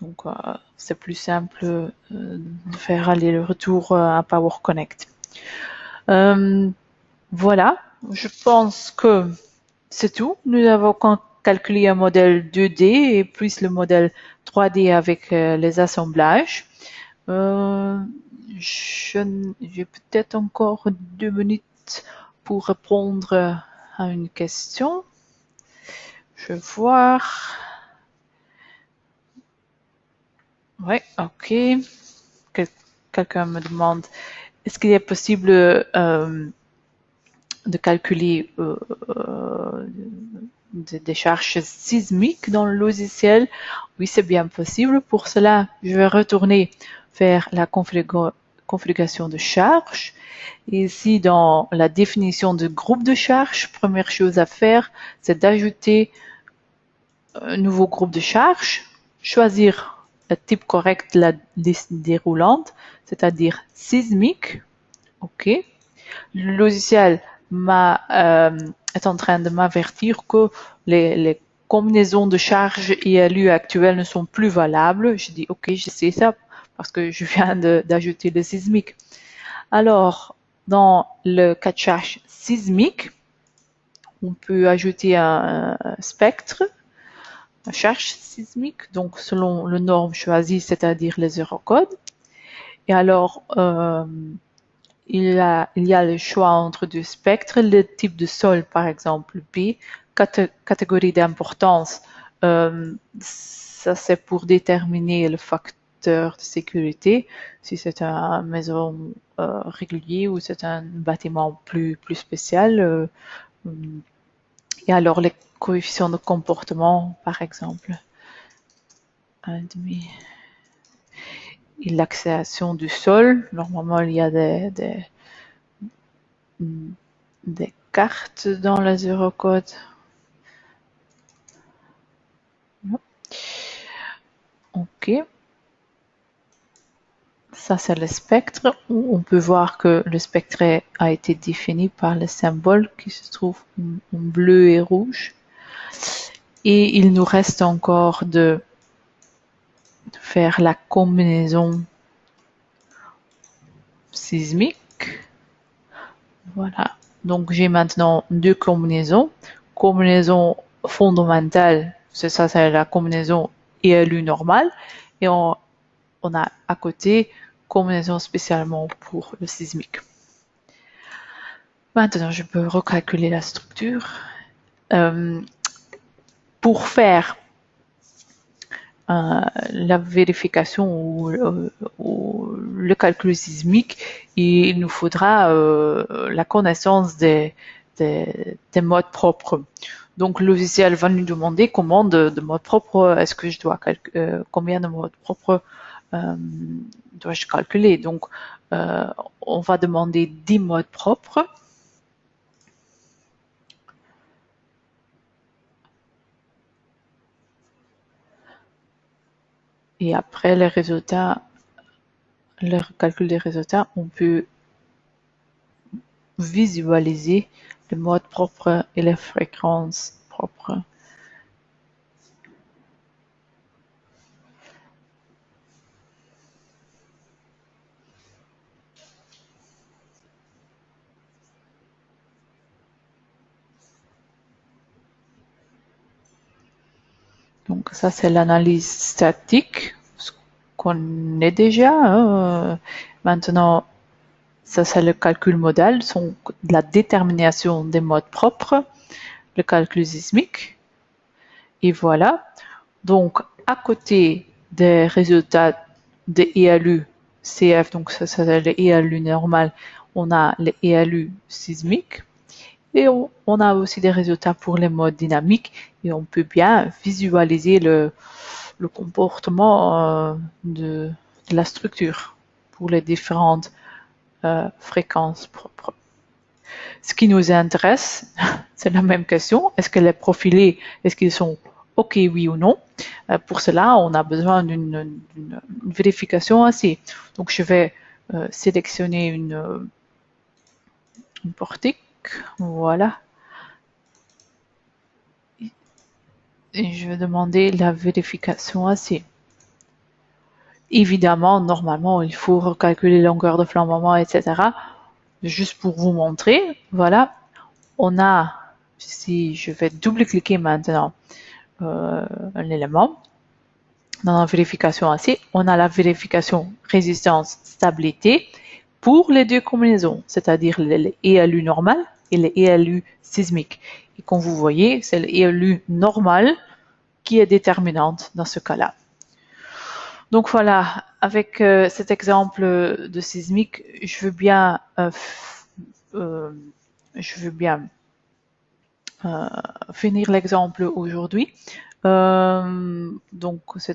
Donc c'est plus simple de faire aller le retour à Power Connect. Voilà, je pense que c'est tout. Nous avons calculé un modèle 2D et puis le modèle 3D avec les assemblages. J'ai peut-être encore 2 minutes pour répondre à une question. Je vais voir. Oui, ok. Quelqu'un me demande, est-ce qu'il est possible de calculer des charges sismiques dans le logiciel? Oui, c'est bien possible. Pour cela, je vais retourner vers la configuration de charge. Ici, dans la définition de groupe de charge, première chose à faire, c'est d'ajouter un nouveau groupe de charge, choisir le type correct de la liste déroulante, c'est-à-dire sismique. OK. Le logiciel est en train de m'avertir que les combinaisons de charges ILU actuelles ne sont plus valables. Je dis OK, je sais ça parce que je viens d'ajouter le sismique. Alors, dans le cas de charge sismique, on peut ajouter un spectre, une charge sismique, donc selon le norme choisi, c'est-à-dire les eurocodes. Et alors, il y a le choix entre deux spectres, le type de sol, par exemple, B, catégorie d'importance, ça c'est pour déterminer le facteur facteurs de sécurité, si c'est une maison régulier ou c'est un bâtiment plus spécial. Et alors les coefficients de comportement, par exemple, 1,5. Et l'accélération du sol, normalement il y a des cartes dans les Eurocode. Ok. Ça, c'est le spectre, où on peut voir que le spectre a été défini par les symboles qui se trouvent en bleu et rouge. Et il nous reste encore de faire la combinaison sismique. Voilà. Donc, j'ai maintenant deux combinaisons. Combinaison fondamentale, c'est ça, c'est la combinaison ELU normale. Et on a à côté combinaison spécialement pour le sismique. Maintenant, je peux recalculer la structure. Pour faire la vérification ou le calcul sismique, il nous faudra la connaissance des modes propres. Donc, le logiciel va nous demander combien de modes propres est-ce que je dois combien de modes propres dois-je calculer. Donc, on va demander 10 modes propres. Et après les résultats, le calcul des résultats, on peut visualiser le mode propre et les fréquences propres. Donc ça, c'est l'analyse statique, ce qu'on est déjà. Maintenant, ça, c'est le calcul modal, la détermination des modes propres, le calcul sismique. Et voilà. Donc, à côté des résultats des ELU CF, donc ça c'est le ELU normal, on a les ELU sismiques. Et on a aussi des résultats pour les modes dynamiques et on peut bien visualiser le comportement de la structure pour les différentes fréquences propres. Ce qui nous intéresse, c'est la même question. Est-ce qu'elle est profilée? Est-ce qu'ils sont OK, oui ou non? Pour cela, on a besoin d'une vérification assez. Donc, je vais sélectionner une portique. Voilà. Et je vais demander la vérification assez. Évidemment, normalement, il faut recalculer la longueur de flambement, etc. Juste pour vous montrer. Voilà. On a, si je vais double-cliquer maintenant l'élément, dans la vérification AC, on a la vérification résistance stabilité pour les deux combinaisons, c'est-à-dire les ELU normal et les ELU sismiques. Et comme vous voyez, c'est l'ELU normal qui est déterminante dans ce cas-là. Donc voilà, avec cet exemple de sismique, je veux bien finir l'exemple aujourd'hui. Donc c'était